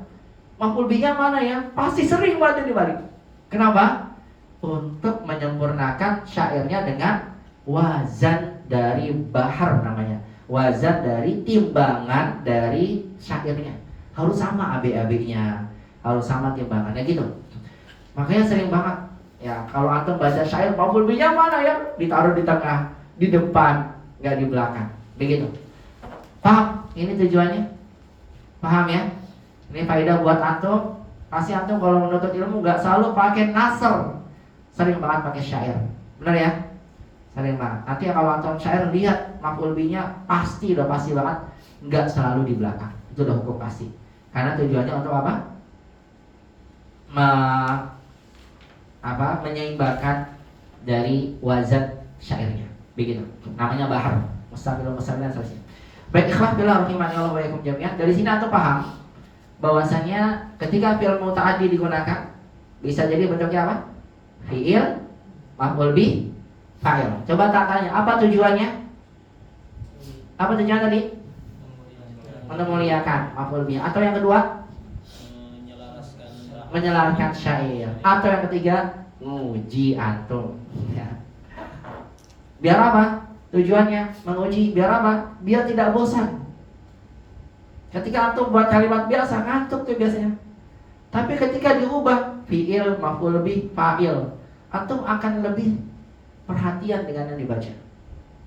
Maf'ul bihnya mana ya? Pasti sering banget dibalik. Kenapa? Untuk menyempurnakan syairnya dengan wazan dari bahar namanya. Wazan dari timbangan dari syairnya harus sama AB-AB-nya, harus sama timbangannya gitu. Makanya sering banget ya kalau antum baca syair maf'ul bihnya mana ya? Ditaruh di tengah, di depan, nggak di belakang. Begitu. Paham? Ini tujuannya? Paham ya? Ini faedah buat antum. Pasti antum kalau menuntut ilmu nggak selalu pakai nasr, sering banget pakai syair. Benar ya? Sering banget. Nanti kalau antum syair lihat maf'ul bihnya pasti banget nggak selalu di belakang. Itu udah hukum pasti. Karena tujuannya untuk apa? Menyeimbangkan dari wazan syairnya. Begitu. Namanya bahar. Mustaqilun dan seterusnya. Baik, ikhwah fillah rahimanallahu wa iyyakum jami'an. Dari sini antum paham bahwasanya ketika fi'il muta'addi digunakan bisa jadi bentuknya apa? Fi'il, maf'ul bih, fa'il. Coba tak tanya, apa tujuannya? Apa tujuan tadi? Untuk memuliakan maf'ul bih. Atau yang kedua? Menyelaraskan syair. Atau yang ketiga? Nguji antum. Ya. Biar apa? Tujuannya menguji. Biar apa? Biar tidak bosan. Ketika antum buat kalimat biasa ngantuk tuh biasanya. Tapi ketika diubah fi'il, maf'ul bih, fa'il, antum akan lebih perhatian dengan yang dibaca.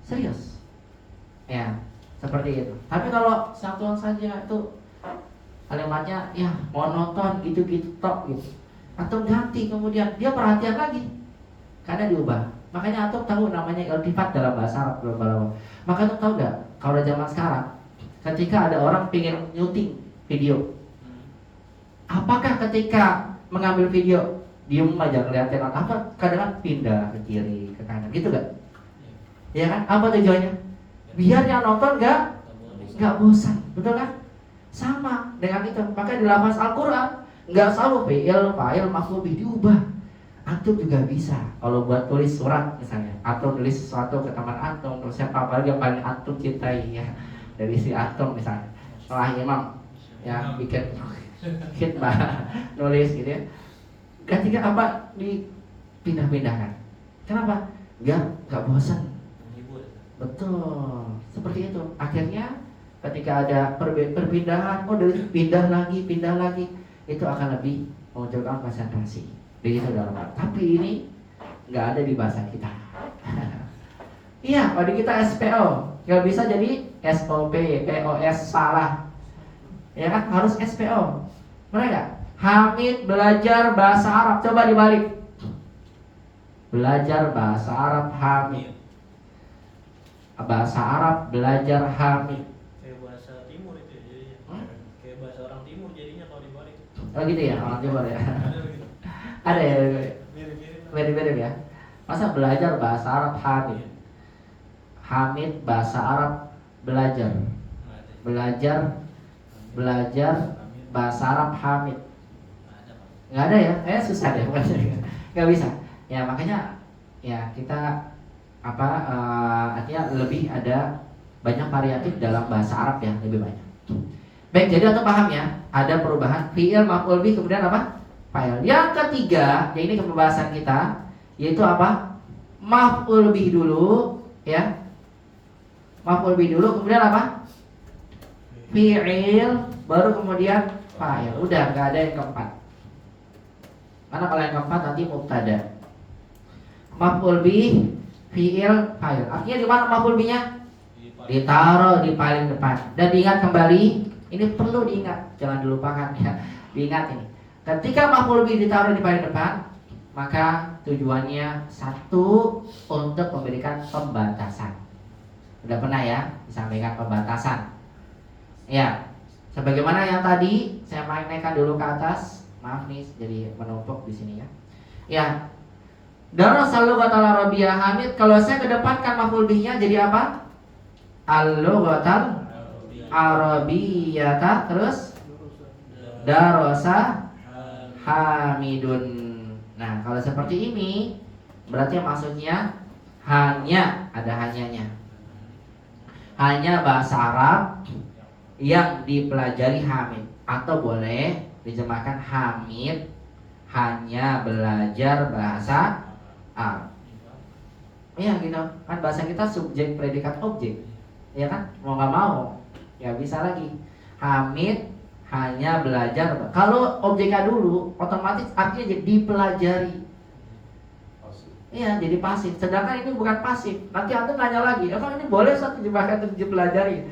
Serius. Ya, seperti itu. Tapi kalau satuan saja itu kalimatnya ya monoton gitu-gitu tok gitu. Antum ganti kemudian dia perhatian lagi karena diubah. Makanya antum tahu namanya iltifat dalam bahasa Arab. Maka antum tahu enggak kalau zaman sekarang ketika ada orang pengen nyuting video, apakah ketika mengambil video diem aja ngeliatin apa kadang pindah ke kiri ke kanan gitu gak? Ya kan? Apa tujuannya? Biar yang nonton gak bosan, betul kan? Sama dengan itu. Maka di lafaz Al-Quran nggak selalu fi'il, fa'il, maf'ul bih diubah. Antum juga bisa kalau buat tulis surat misalnya, atau tulis sesuatu ke teman antum, atau siapa apalagi yang paling antum cintai ya, dari si antum misalnya, setelah imam ya bikin khitbah nulis gitu ya. Ketika apa dipindah-pindahkan. Kenapa? Biar nggak bosan. Betul, seperti itu. Akhirnya ketika ada perpindahan, dari pindah lagi, itu akan lebih memunculkan konsentrasi. Begitu dalam. Tapi ini nggak ada di bahasa kita. Iya, kalau di kita SPO, nggak bisa jadi SOP, POS salah. Ya kan, harus SPO. Benar nggak? Hamid belajar bahasa Arab, coba dibalik. Belajar bahasa Arab Hamid. Bahasa Arab belajar Hamid. Kayak bahasa timur itu ya. Oh gitu ya, orang Timur ya. Ada begitu. Ada ya, Mirip-mirip. mirip-mirip ya. Masa belajar bahasa Arab Hamid? Hamid bahasa Arab belajar. Belajar bahasa Arab Hamid. Nggak ada ya? Susah deh, nggak bisa. Ya makanya ya kita artinya lebih ada banyak variatif dalam bahasa Arab ya, lebih banyak. Baik, jadi untuk paham ya, ada perubahan fi'il, maf'ul bih, kemudian apa? Fa'il. Yang ketiga, ya ini pembahasan kita, yaitu apa? Maf'ul bih dulu, ya. Maf'ul bih dulu, kemudian apa? Fi'il, baru kemudian fa'il. Udah, nggak ada yang keempat. Karena kalau yang keempat nanti mubtada. Maf'ul bih, fi'il, fa'il. Artinya di mana maf'ul bihnya? Ditaruh di paling depan. Dan diingat kembali, ini perlu diingat, jangan dilupakan ya. Diingat ini. Ketika maf'ul bih ditaruh di paling depan, maka tujuannya satu, untuk memberikan pembatasan. Udah pernah ya disampaikan pembatasan. Ya, sebagaimana yang tadi saya naikkan dulu ke atas. Maaf nih, jadi menumpuk di sini ya. Ya. Darasal lughatal arabiyyah Hamid, kalau saya kedepankan maf'ul bihnya jadi apa? Al-lughatal arabiyyata, terus darasa Hamidun. Nah, kalau seperti ini berarti maksudnya hanya, ada hanyanya. Hanya bahasa Arab yang dipelajari Hamid, atau boleh dijemahkan Hamid hanya belajar bahasa Arab. Iya gitu. Kan bahasa kita subjek, predikat, objek. Ya kan? Mau nggak mau ya bisa lagi. Hamid hanya belajar. Kalau objeknya dulu, otomatis artinya jadi dipelajari. Iya, jadi pasif. Sedangkan ini bukan pasif. Nanti Anda nanya lagi, emang ini boleh satu jebakan untuk dipelajari?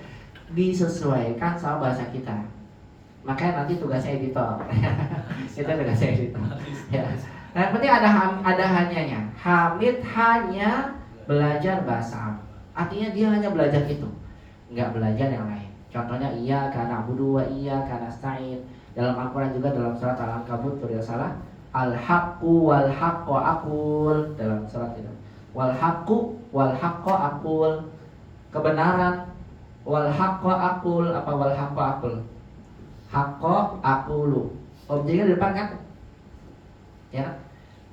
Disesuaikan sama bahasa kita. Makanya nanti tugasnya editor. Itu tugasnya editor. Ya. Nah, yang penting ada hanyanya. Hamid hanya belajar bahasa Arab. Artinya dia hanya belajar itu, nggak belajar yang lain. Contohnya iya karena budu wa iya karena nasta'in. Dalam Al-Quran juga dalam surat Al-Ankabut tidak salah. Al-haqqu wal haqqu aqul, dalam surat itu. Wal haqqu aqul, kebenaran. Wal haqqu aqul, apa wal haqqu aqul? Haqqu aqulu. Objeknya di depan kan? Ya.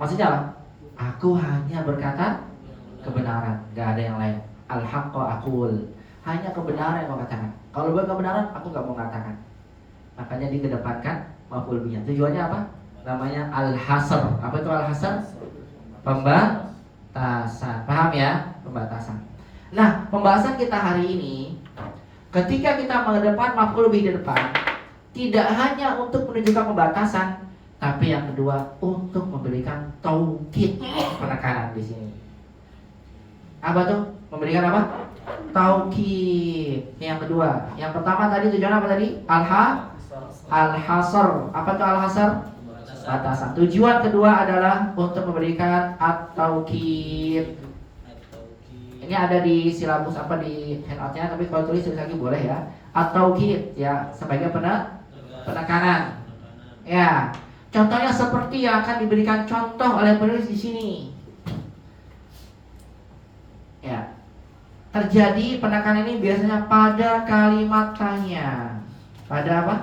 Maksudnya apa? Aku hanya berkata kebenaran, nggak ada yang lain. Al haqqu aqul, hanya kebenaran yang mau katakan. Kalau bukan kebenaran, aku nggak mau katakan. Makanya dikedepankan maf'ul bihnya. Tujuannya apa? Namanya al-hasr. Apa itu al-hasr? Pembatasan. Paham ya? Pembatasan. Nah, pembahasan kita hari ini, ketika kita mengedepan maf'ul bih di depan, tidak hanya untuk menunjukkan pembatasan, tapi yang kedua untuk memberikan taukid, penekanan di sini. Apa tuh? Memberikan apa? Taukid. Ini yang kedua. Yang pertama tadi tujuan apa tadi? Al-hasr. Apa tuh al-hasr? Batasan. Tujuan kedua adalah untuk memberikan at-taukid. Ini ada di silabus apa di handoutnya, tapi kalau tulis lagi boleh ya. At-taukid ya sebagai penekanan. Ya. Contohnya seperti yang akan diberikan contoh oleh penulis di sini. Ya. Terjadi penekanan ini biasanya pada kalimat tanya. Pada apa?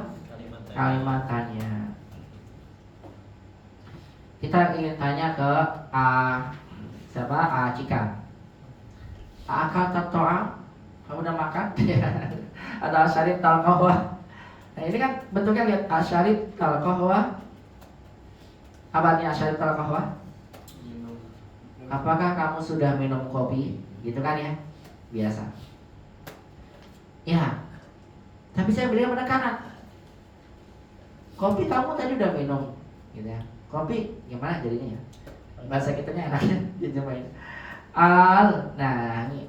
Kalimat tanya. Kita ingin tanya ke siapa? Cika. Akal tatoa, kamu udah makan? Atau asyarib talqahwa? Nah ini kan bentuknya lihat asyarib talqahwa. Apa artinya asyarib talqahwa? Apakah kamu sudah minum kopi? Gitu kan ya? Biasa. Ya. Tapi saya berikan penekanan. Kopi kamu tadi udah minum, gitu ya. Kopi gimana jadinya ya? Bahasa kitanya enaknya dijemahin. Nah ini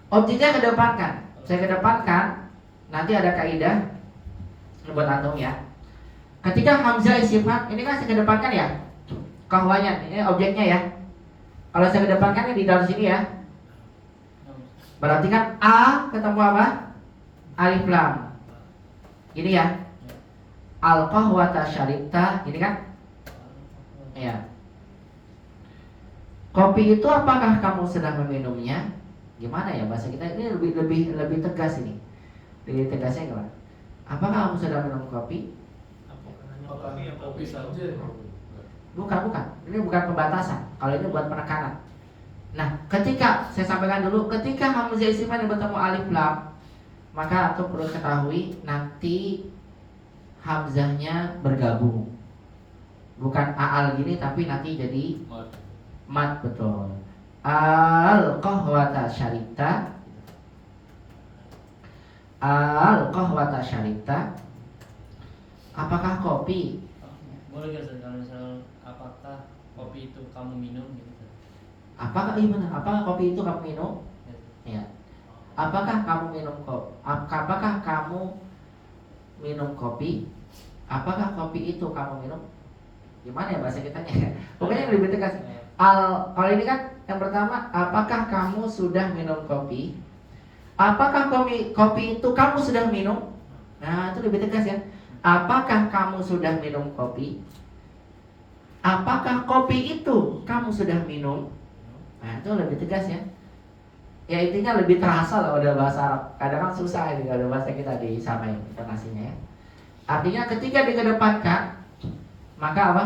objeknya kedepankan. Saya kedepankan. Nanti ada kaidah buat antum ya. Ketika hamzah istifham, ini kan saya kedepankan ya. Kahwanya, ini objeknya ya. Kalau saya kedepankan di dalam sini ya. Berarti kan A ketemu apa? Alif lam. Ini ya. Al-qahwata syaribta, ini kan? Ya. Kopi itu apakah kamu sedang meminumnya? Gimana ya bahasa kita ini lebih tegas ini. Lebih tegasnya gimana? Apakah kamu sedang minum kopi? Apakah kopi saja? Bukan. Ini bukan pembatasan. Kalau ini buat penekanan. Nah, ketika saya sampaikan dulu, ketika hamzah istifham bertemu alif lam, maka antum perlu ketahui nanti hamzahnya bergabung. Bukan aal gini tapi nanti jadi mat, betul. Al-qahwata syaribta. Al-qahwata syaribta. Apakah kopi? Boleh gak Ustaz, kalau misal apakah kopi itu kamu minum gitu? Apakah benar? Apakah kopi itu kamu minum? Ya. Apakah kamu minum kopi? Apakah kamu minum kopi? Apakah kopi itu kamu minum? Gimana ya bahasa kitanya? Pokoknya lebih tegas. Kalau ini kan yang pertama, apakah kamu sudah minum kopi? Apakah kopi itu kamu sudah minum? Nah, itu lebih tegas ya. Apakah kamu sudah minum kopi? Apakah kopi itu kamu sudah minum? Nah, itu lebih tegas ya. Ya intinya lebih terasa lah udah bahasa Arab. Kadang kan susah ini kalau bahasa kita disamain intonasinya ya. Artinya ketika dikedepankan, maka apa?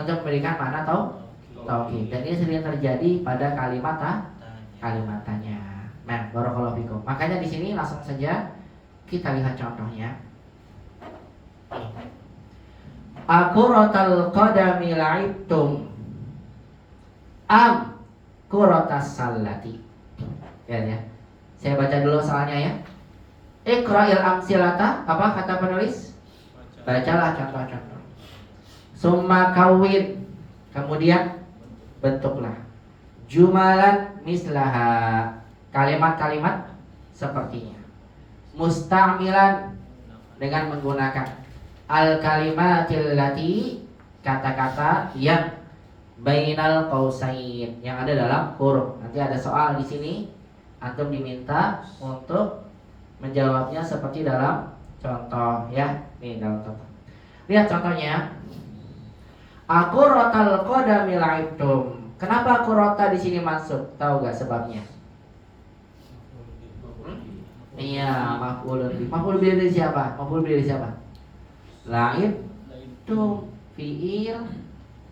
Untuk memberikan makna taukid. Dan ini sering terjadi pada kalimatnya. Nah, barakallahu fikum. Makanya di sini langsung saja kita lihat contohnya. Akuratal qadami la'ibtum am kuratas sallati. Ya. Saya baca dulu soalnya ya. Iqra'il amsilata, apa kata penulis? Bacalah contoh-contoh. Summa kawin, kemudian bentuklah jumalan mislaha, kalimat-kalimat sepertinya. Musta'milan, dengan menggunakan al-kalimatil lati, kata-kata yang bainal qausain, yang ada dalam huruf. Nanti ada soal di sini, antum diminta untuk menjawabnya seperti dalam contoh ya. Nih dalam contoh. Lihat contohnya. Akuratal qadami la'ibtum. Kenapa akurata di sini masuk? Tahu gak sebabnya? Iya, maf'ulun bih. Maf'ul bih dari siapa? La'ibtum, fi'il,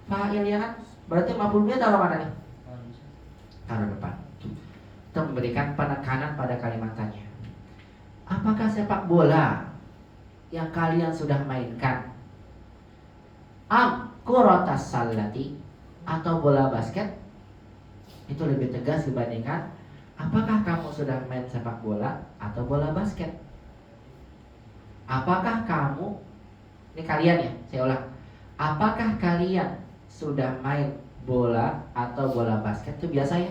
fa'il ya kan? Berarti maf'ul bih taruh mana nih? Taruh depan. Itu memberikan penekanan pada kalimatannya. Apakah sepak bola yang kalian sudah mainkan? Kuratas sallati, atau bola basket? Itu lebih tegas dibandingkan apakah kamu sudah main sepak bola atau bola basket? Apakah kamu, ini kalian ya, saya ulang. Apakah kalian sudah main bola atau bola basket? Itu biasa ya.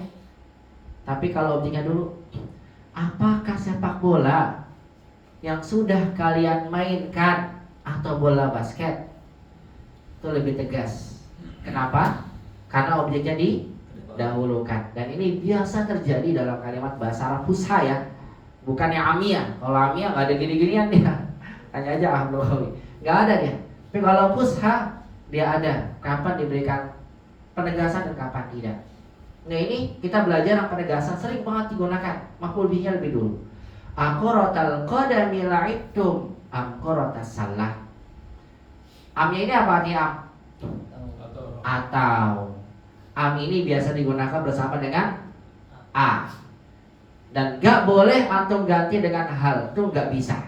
Tapi kalau objeknya dulu, apakah sepak bola yang sudah kalian mainkan atau bola basket? Itu lebih tegas. Kenapa? Karena objeknya didahulukan. Dan ini biasa terjadi dalam kalimat bahasa Arab fusha ya, bukan yang amiyah. Kalau amiyah nggak ada gini-ginian dia, hanya aja ahluhawi, nggak ada dia. Tapi kalau fusha dia ada kapan diberikan penegasan dan kapan tidak. Nah ini kita belajar yang penegasan sering banget digunakan. Maf'ul bihnya lebih dulu. Akuratal qadami la'ibtum am kuratas salah. Am ini apa artinya am? Atau. Am ini biasa digunakan bersama dengan a. Dan gak boleh antum ganti dengan hal. Itu gak bisa.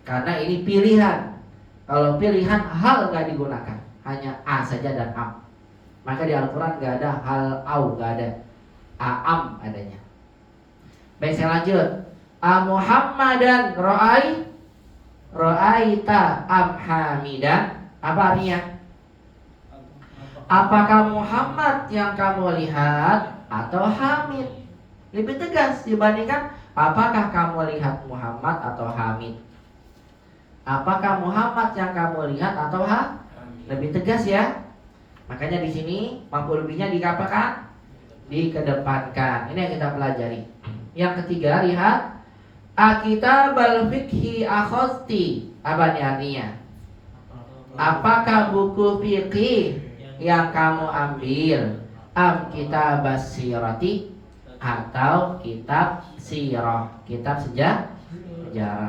Karena ini pilihan. Kalau pilihan hal gak digunakan, hanya a saja dan am. Maka di Al-Quran gak ada hal au, gak ada am adanya. Baik, saya lanjut. Muhammadan Ra'aita am hamidan. Apa artinya? Apakah Muhammad yang kamu lihat atau Hamid? Lebih tegas dibandingkan apakah kamu lihat Muhammad atau Hamid. Apakah Muhammad yang kamu lihat atau Lebih tegas ya. Makanya di sini maf'ul bihnya dikapakan? Dikedepankan. Ini yang kita pelajari. Yang ketiga, lihat. Akitabal fikhi akhadti Apa nih artinya? Apakah buku fikih yang kamu ambil am kitab sirati atau kitab sirah, kitab sejarah.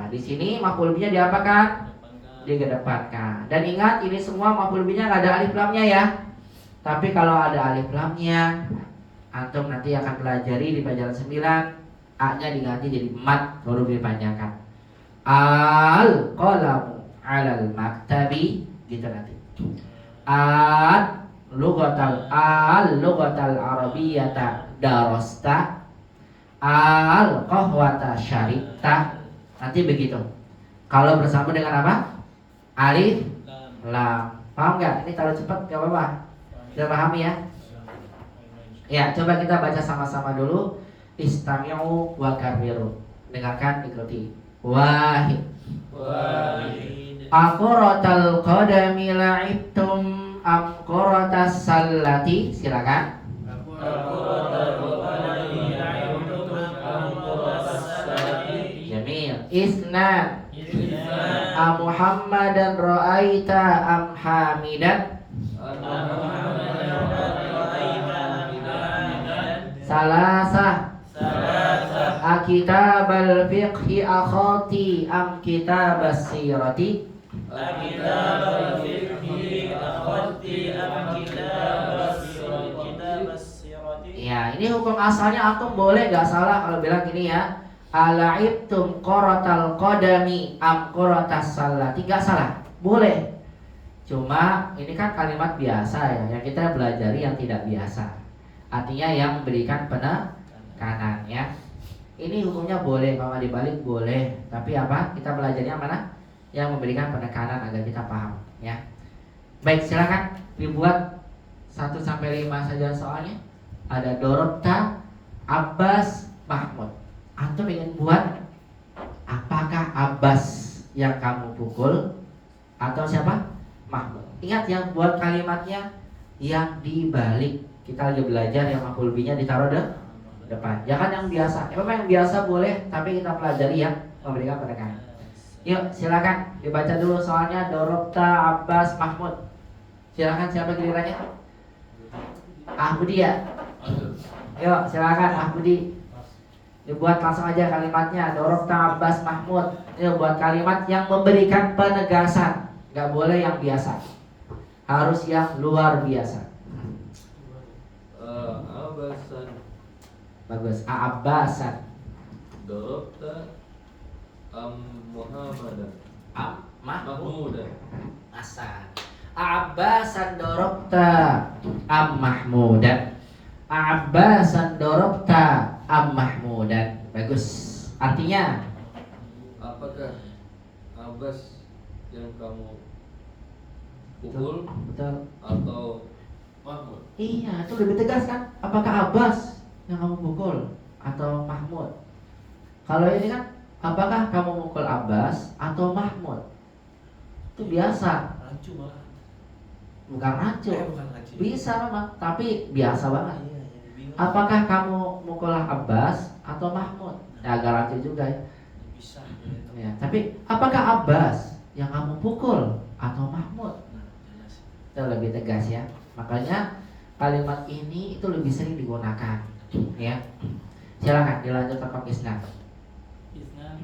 Di sini maf'ul bihnya diapakan? Dikedepankan. Dan ingat ini semua maf'ul bihnya nggak ada alif lamnya ya. Tapi kalau ada alif lamnya, antum nanti akan pelajari di pelajaran 9, a-nya diganti jadi mat, huruf dipanjangkan. Al qalamu alal maktabi, gitu nanti. Al lughatal arabiyyata darasta, al qahwata syaribta. Nanti begitu. Kalau bersambung dengan apa? Alif lam. Paham nggak? Ini kalau cepat nggak apa-apa. Sudah pahami ya? Ya, coba kita baca sama-sama dulu. Istami'u wa kabiru. Dengarkan, ikuti. Wahid. Aqratal qadami la'ibtum am qaratas sallati. Silakan. Jamil. Isnan. Am Muhammadan ra'aita am Hamidan. Salasah. Akitabal fiqhi akhati am kitabas sirati. Ya, ini hukum asalnya antum boleh nggak salah kalau bilang gini ya. Alaibtum qaratal qadami am qaratas salati. Nggak salah, boleh. Cuma ini kan kalimat biasa ya, yang kita pelajari yang tidak biasa. Artinya yang memberikan penekanan ya. Ini hukumnya boleh, kalau dibalik boleh. Tapi apa? Kita belajarnya mana? Yang memberikan penekanan agar kita paham ya. Baik, silakan dibuat 1 sampai 5 saja soalnya. Ada Dorota, Abbas, Mahmud. Antum ingin buat apakah Abbas yang kamu pukul atau siapa? Mahmud. Ingat yang buat kalimatnya yang dibalik. Kita lagi belajar yang maf'ul bihnya ditaruh depan. Jangan yang biasa. Memang yang biasa boleh, tapi kita pelajari yang memberikan penekanan. Yuk, silakan dibaca dulu soalnya. Dorota, Abbas, Mahmud. Silakan, siapa gilirannya? Ahbudi ya. Yuk, silakan Ahbudi. Dibuat langsung aja kalimatnya. Dorota, Abbas, Mahmud. Yuk, buat kalimat yang memberikan penegasan. Gak boleh yang biasa. Harus yang luar biasa. Abbasan. Bagus. Abbasan. Dorobta am Muhammadan. Mahmudan. Asan. Abbasan dorobta am Mahmudan. Abbasan dorobta am Mahmudan. Bagus. Artinya, Apakah Abbas yang kamu pukul betul. atau Mahmud? Iya, itu lebih tegas kan? Apakah Abbas yang kamu pukul atau Mahmud? Kalau ini kan, apakah kamu mukul Abbas atau Mahmud? Itu biasa. Rancu malah. Bukan rancu. Bukan rancu. Bisa memang, tapi biasa banget. Iya, jadi bingung. Apakah kamu mukul Abbas atau Mahmud? Ya, agak rancu juga ya. Bisa. Ya, tapi apakah Abbas yang kamu pukul atau Mahmud? Nah, jelas. Itu lebih tegas ya. Makanya kalimat ini itu lebih sering digunakan ya. Silakan dilanjut ke Isnan. Isnan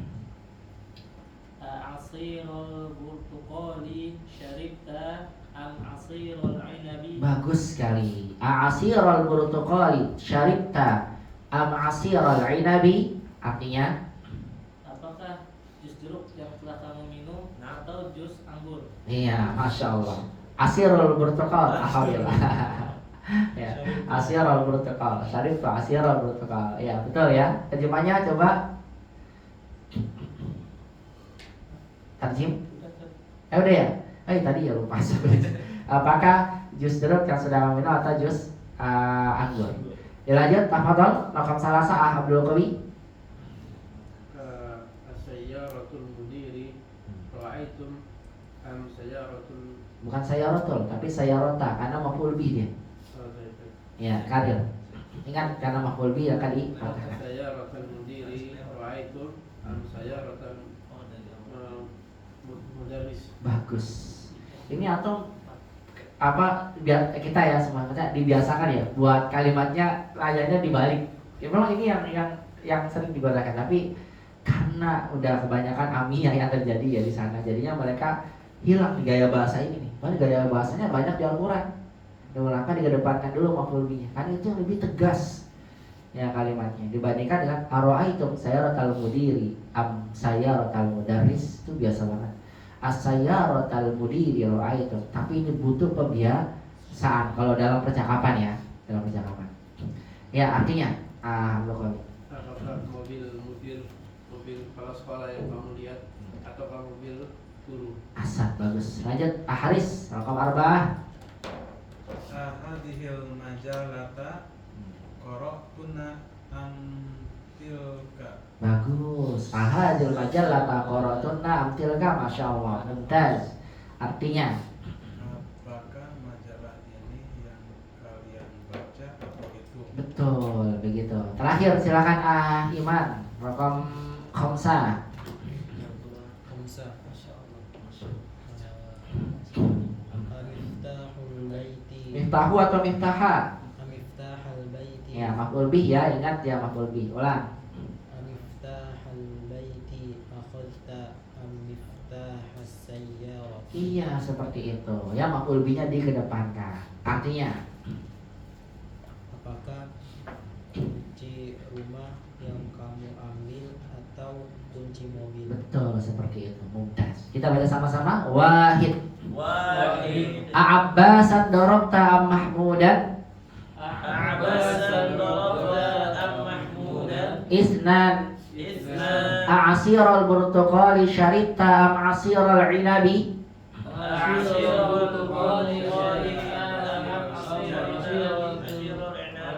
asirul burtuqali syaribta am asirul inabi. Bagus sekali. Asirul burtuqali syaribta am asirul inabi. Artinya, Apakah jus jeruk yang telah kamu minum atau jus anggur? iya, masya Allah. Asirul burtuqal, alhamdulillah. Ya, asirul burtuqal, syaribta asirul burtuqal. Ya, betul ya. Terjemahnya coba. Terjem? Udah ya? Tadi ya lupa. Apakah jus jeruk yang sudah kamu minum atau jus anggur? Dilanjut, tafadhol, rakam salasa Abdul Qawi. As-sayyaratul mudiri ra'aitum am sayyaratul. Bukan sayyaratul, tapi sayyarota karena maf'ul bih dia. Ya, karir. Ingat karena maf'ul bih akan As-sayyaratul mudiri ra'aitum am sayyaratul Mudaris. Bagus. Ini atau apa biar kita ya semuanya dibiasakan ya buat kalimatnya layaknya dibalik. Ya memang ini yang sering digunakan, tapi karena udah kebanyakan amiyah yang terjadi ya di sana, jadinya mereka hilang di gaya bahasa ini nih. Padahal gaya bahasanya banyak di Al-Quran. Maka dikedepankan dulu maf'ul bihi. Kan itu lebih tegas ya kalimatnya dibandingkan dengan aro'aitum sayyaratal mudiri am sayyaratal mudarris. Itu biasa banget. As-sayyaratal mudiri ro'aitum. Tapi ini butuh pembiasaan kalau dalam percakapan ya, dalam percakapan. Ya artinya Apakah mobil kepala sekolah yang kamu lihat atau mobil guru? Asad, bagus. Lanjut, Haris, rakam arba'ah. Ahadihil majalata qara'tuna am tilka. Bagus. Ahadil majalata qara'tunna am tilka, masya Allah, mumtaz. Artinya, Apakah majalah ini yang kalian baca atau itu? betul begitu. Terakhir silakan Iman, rakam khamsah. Khamsa. Miftahul baiti. Miftahu atau miftaha? Miftahul baiti. Ya, maf'ul bih ya, ingat ya maf'ul bih. Ulang. Miftahul baiti akhadta am miftahas sayyarah. Iya, seperti itu. Ya, maf'ul bihnya dikedepankan. Artinya, Apakah kunci rumah yang kamu ambil atau kunci mobil? betul seperti itu. Mumtaz. Kita baca sama-sama. Wahid. Wahid. A'abbasan darabta am mahmudan. A'basan darabta am mahmudan. Isnan. Isnan. A'asiral burtuqali syaribta am asiral inabi. Asirul qali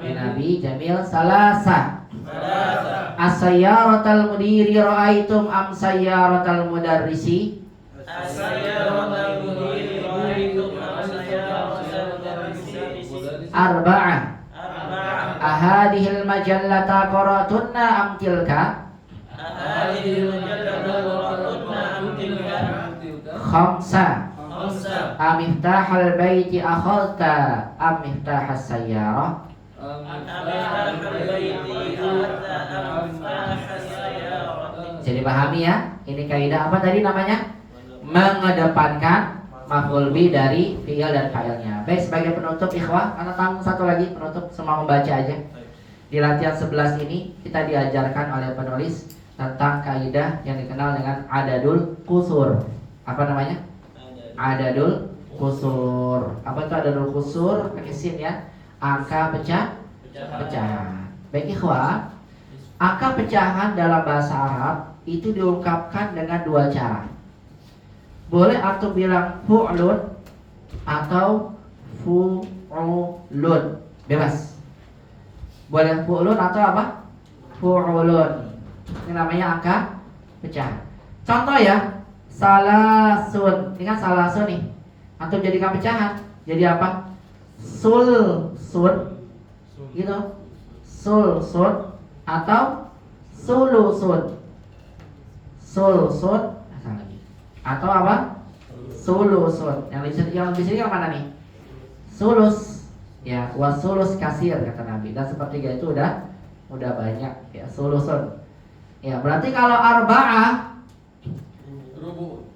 Inabi jamil salasa. Salasa. As-sayyaratal mudiri ra'aitum am sayyaratal mudarrisi. As-sayyaratal mudiri ra'aitum am sayyaratal mudarrisi. Arba'ah. Arba'ah. Ahadihil majallata qara'tunna am tilka. Ahadihil majallata qara'tunna am tilka. Khamsa. Khamsa. Amiftahal baiti akhadta am miftahas sayyarah. Jadi pahami ya, ini kaidah apa tadi namanya? Mengedepankan maf'ul bi dari fi'il dan fa'ilnya. Baik, sebagai penutup ikhwah, karena tanggung satu lagi penutup, semua membaca aja. Di latihan 11 ini kita diajarkan oleh penulis tentang kaidah yang dikenal dengan adadul kusur. Apa namanya? Adadul kusur. Apa itu adadul kusur? Pakai sin ya. Angka pecahan. Baik ikhwah, angka pecahan dalam bahasa Arab itu diungkapkan dengan dua cara. Boleh atau bilang fu'lun atau fu'ulun, bebas. Boleh fu'lun atau apa? Fu'ulun. Ini namanya angka pecahan. Contoh ya, salasun. Ini kan salasun nih. Atau jadikan pecahan. Jadi apa? Sun gitu, sulsun atau sulusun, atau apa? Sulusun. Yang di sini yang mana nih? Sulus. Ya, wasulus kasir kata Nabi. Dan sepertiga itu udah banyak ya, sulusun. Ya, berarti kalau arba'ah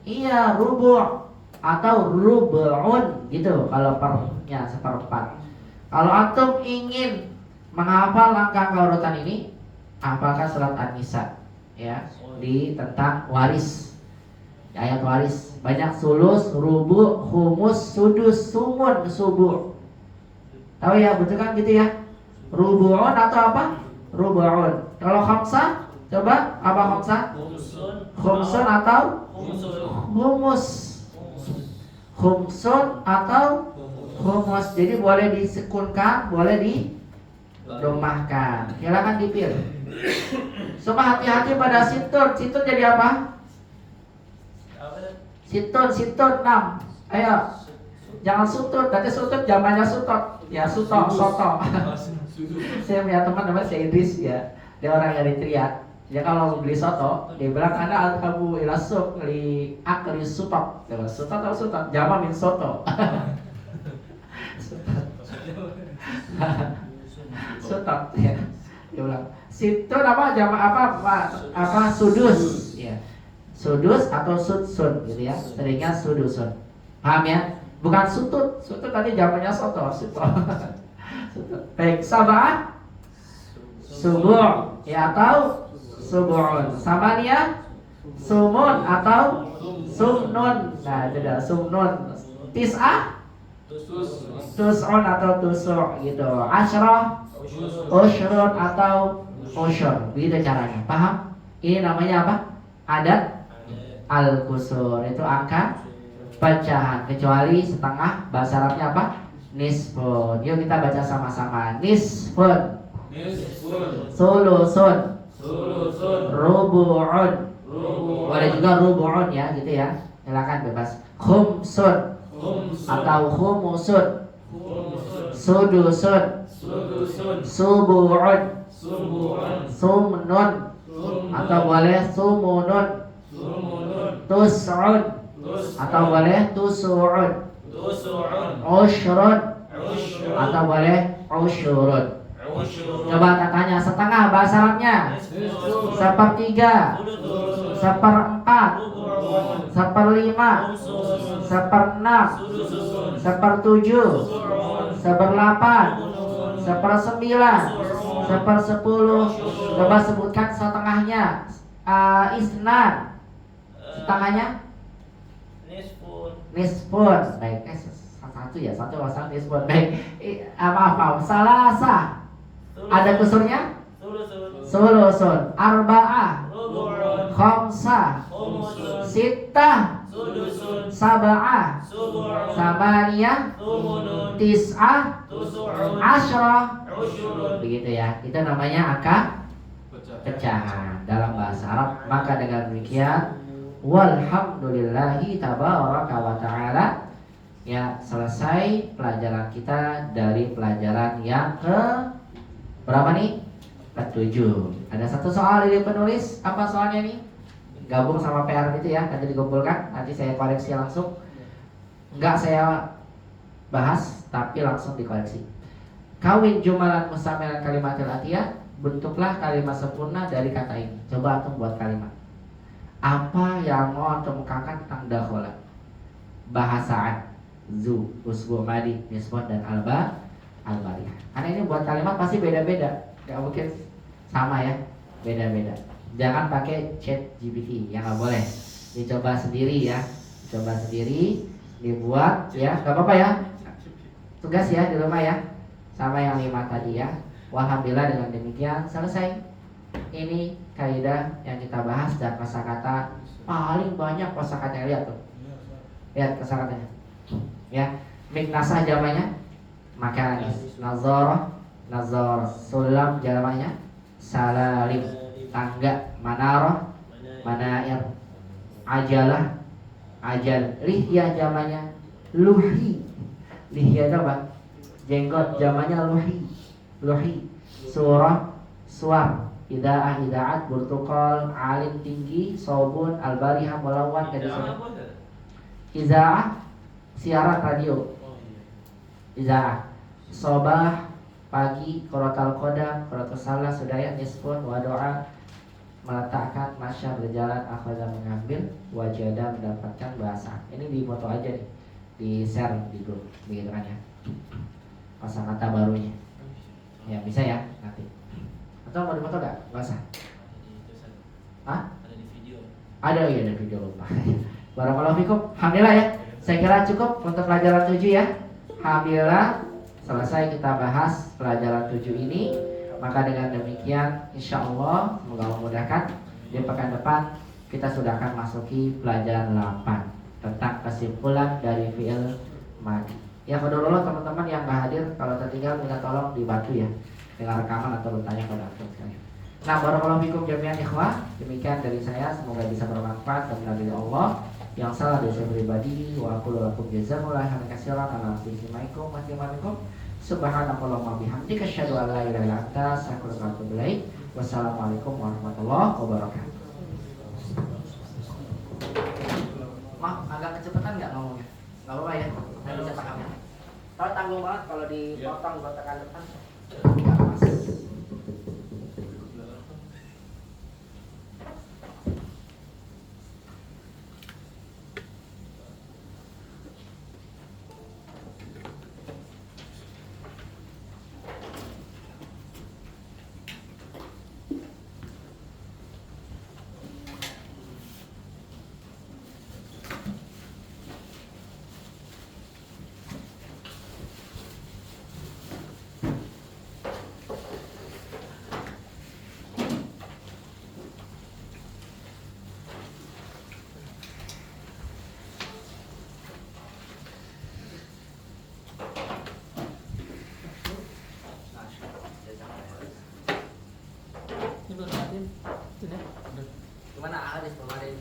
iya rubu' atau rubu'un gitu kalau pernya seperempat. Kalau antum ingin menghafal angka urutan ini, hafalkan surat An-Nisa ya, di tentang waris. Di ayat waris banyak sulus, rubu, humus, sudus, sumun, subuh. Tahu ya, betul kan gitu ya? Rubu'un atau apa? Rubu'un. Kalau khamsah, coba apa khamsah? Khumsun atau humus. Khumsun atau humus. Jadi boleh disekunkan, boleh didomahkan. Silakan dipilih. Coba hati-hati pada situn. Situn jadi apa? Situn 6. Ayo. Jangan sutut. Nanti sutut zamannya sutot. Ya suto, soto. Saya punya teman namanya si Idris ya. Dia orang Eritrea. Ya kalau beli soto, dia bilang ana alhabu ila suq li akli sutot. Sutot atau sutot? Jama min soto. Sutot ya. Dia bilang situ apa jama apa sudus ya. Sudus atau sudsun gitu ya. Seringnya sudusun. Paham ya? Bukan sutut. Sutut tadi jamannya soto, sutut. Baik, sabah subuh ya atau subuhun. Samaniyah sumun atau sumnun. Nah, itu dah sumnun. Tis'ah tus'un atau tus'u gitu. Asyrah usyrun atau usyur. Begitu caranya. Paham? Ini namanya apa? Adat al-kusur. Itu angka pecahan. Kecuali setengah, bahasa Arabnya apa? Nisfun. Yuk kita baca sama-sama. Nisfun, sulusun, rubu'un. Boleh juga rubu'un ya, gitu ya. Silakan bebas. Khumsun atau khumusun, sudusun, subu'un, sumnun atau boleh sumunun, tus'un atau boleh tusu'un, ushrun atau boleh usyurun. Coba katanya setengah bahasa Arabnya. Sepertiga, seperempat, seperlima, seperenam, sepertujuh, seperlapan, sepersembilan, sepersepuluh. Coba sebutkan setengahnya. Isnan. Setengahnya nisfun. Baik, satu ya, satu pasang nisfun. Baik, maaf, salasa. Ada kusurnya? Sulusun, arba'ah, khamsah, sittah, sab'ah, samaniyah, tis'ah, asyrah. Begitu ya. Itu namanya angka pecahan dalam bahasa Arab. Maka dengan demikian walhamdulillahi tabaraka wa ta'ala, ya, selesai pelajaran kita dari pelajaran yang ke berapa nih? Ketujuh. Ada satu soal dari penulis. Apa soalnya nih? Gabung sama PR gitu ya, nanti dikumpulkan, nanti saya koreksi langsung. Enggak saya bahas, tapi langsung dikoreksi. Kawin jumalan mustamilan kalimatil atiyah. Bentuklah kalimat sempurna dari kata ini. Coba antum buat kalimat. Apa yang mau antum kemukakan tentang dakhala? Bahasaan, zu, usbu, madi, nisbun, dan al-bariyah. Karena ini buat kalimat pasti beda-beda. Gak mungkin sama ya, beda-beda. Jangan pakai chat GPT, ya nggak boleh. Dicoba sendiri ya, coba sendiri, dibuat ya, nggak apa-apa ya. Tugas ya di rumah ya, sama yang 5 tadi ya. Alhamdulillah dengan demikian selesai. Ini kaidah yang kita bahas dan kosakata paling banyak kosakatanya. Lihat tuh, lihat kosakatanya. Ya, miknasah jamannya makanis, nazarah, nazar, sulam jamannya salalim, tangga, manarah, manair, ajalah, ajal, lihyah jamannya luhi, lihyah itu apa? Jenggot jamannya luhi, luhi, surah, suar, idaah, idaat, burtukol, alim tinggi, sobun, albarihah, melawan, gadis izaah, siaran radio, izaah, sobah, pagi, qiratul qadam, qiratul salah, sudaya, nisfun, wa doa, meletakkan, masya, berjalan, akhadha, mengambil, wajada, mendapatkan, bahasa. Ini di foto aja nih, di share di grup, begitu kan ya. Kosakata barunya. Ya bisa ya nanti. Atau mau dipoto gak? Gak usah. Hah? Ada di video. Ada ya, ada video lupa. Barakallahu fikum. Alhamdulillah ya. Saya kira cukup untuk pelajaran 7 ya. Alhamdulillah selesai kita bahas pelajaran 7 ini. Maka dengan demikian insya Allah semoga memudahkan di pekan depan kita sudah akan masuki pelajaran 8 tentang kesimpulan dari fi'il madi. Ya qadarullah teman-teman yang gak hadir, kalau tertinggal minta tolong dibantu ya dengan rekaman atau bertanya pada akun sekalian. Nah, barakallahu fikum jami'an ikhwah. Demikian dari saya, semoga bisa bermanfaat dan dari Allah. Yang salah dari saya pribadi, wa aqulu lakum jazakumullahu khairan katsiran ala istiqamatikum wa tima'ikum. Subhanakallahumma bihamdika asyhadu an la ilaha illa anta astaghfiruka wa atubu ilaik. Wassalamualaikum warahmatullahi wabarakatuh. Maaf, agak kecepatan nggak ngomongnya? Nggak apa-apa ya, saya bisa pahamnya. Kalau tanggung banget kalau dipotong buat tekan depan nggak pas. Ini belum hadir. Itu nih. Gimana hadis kemarin?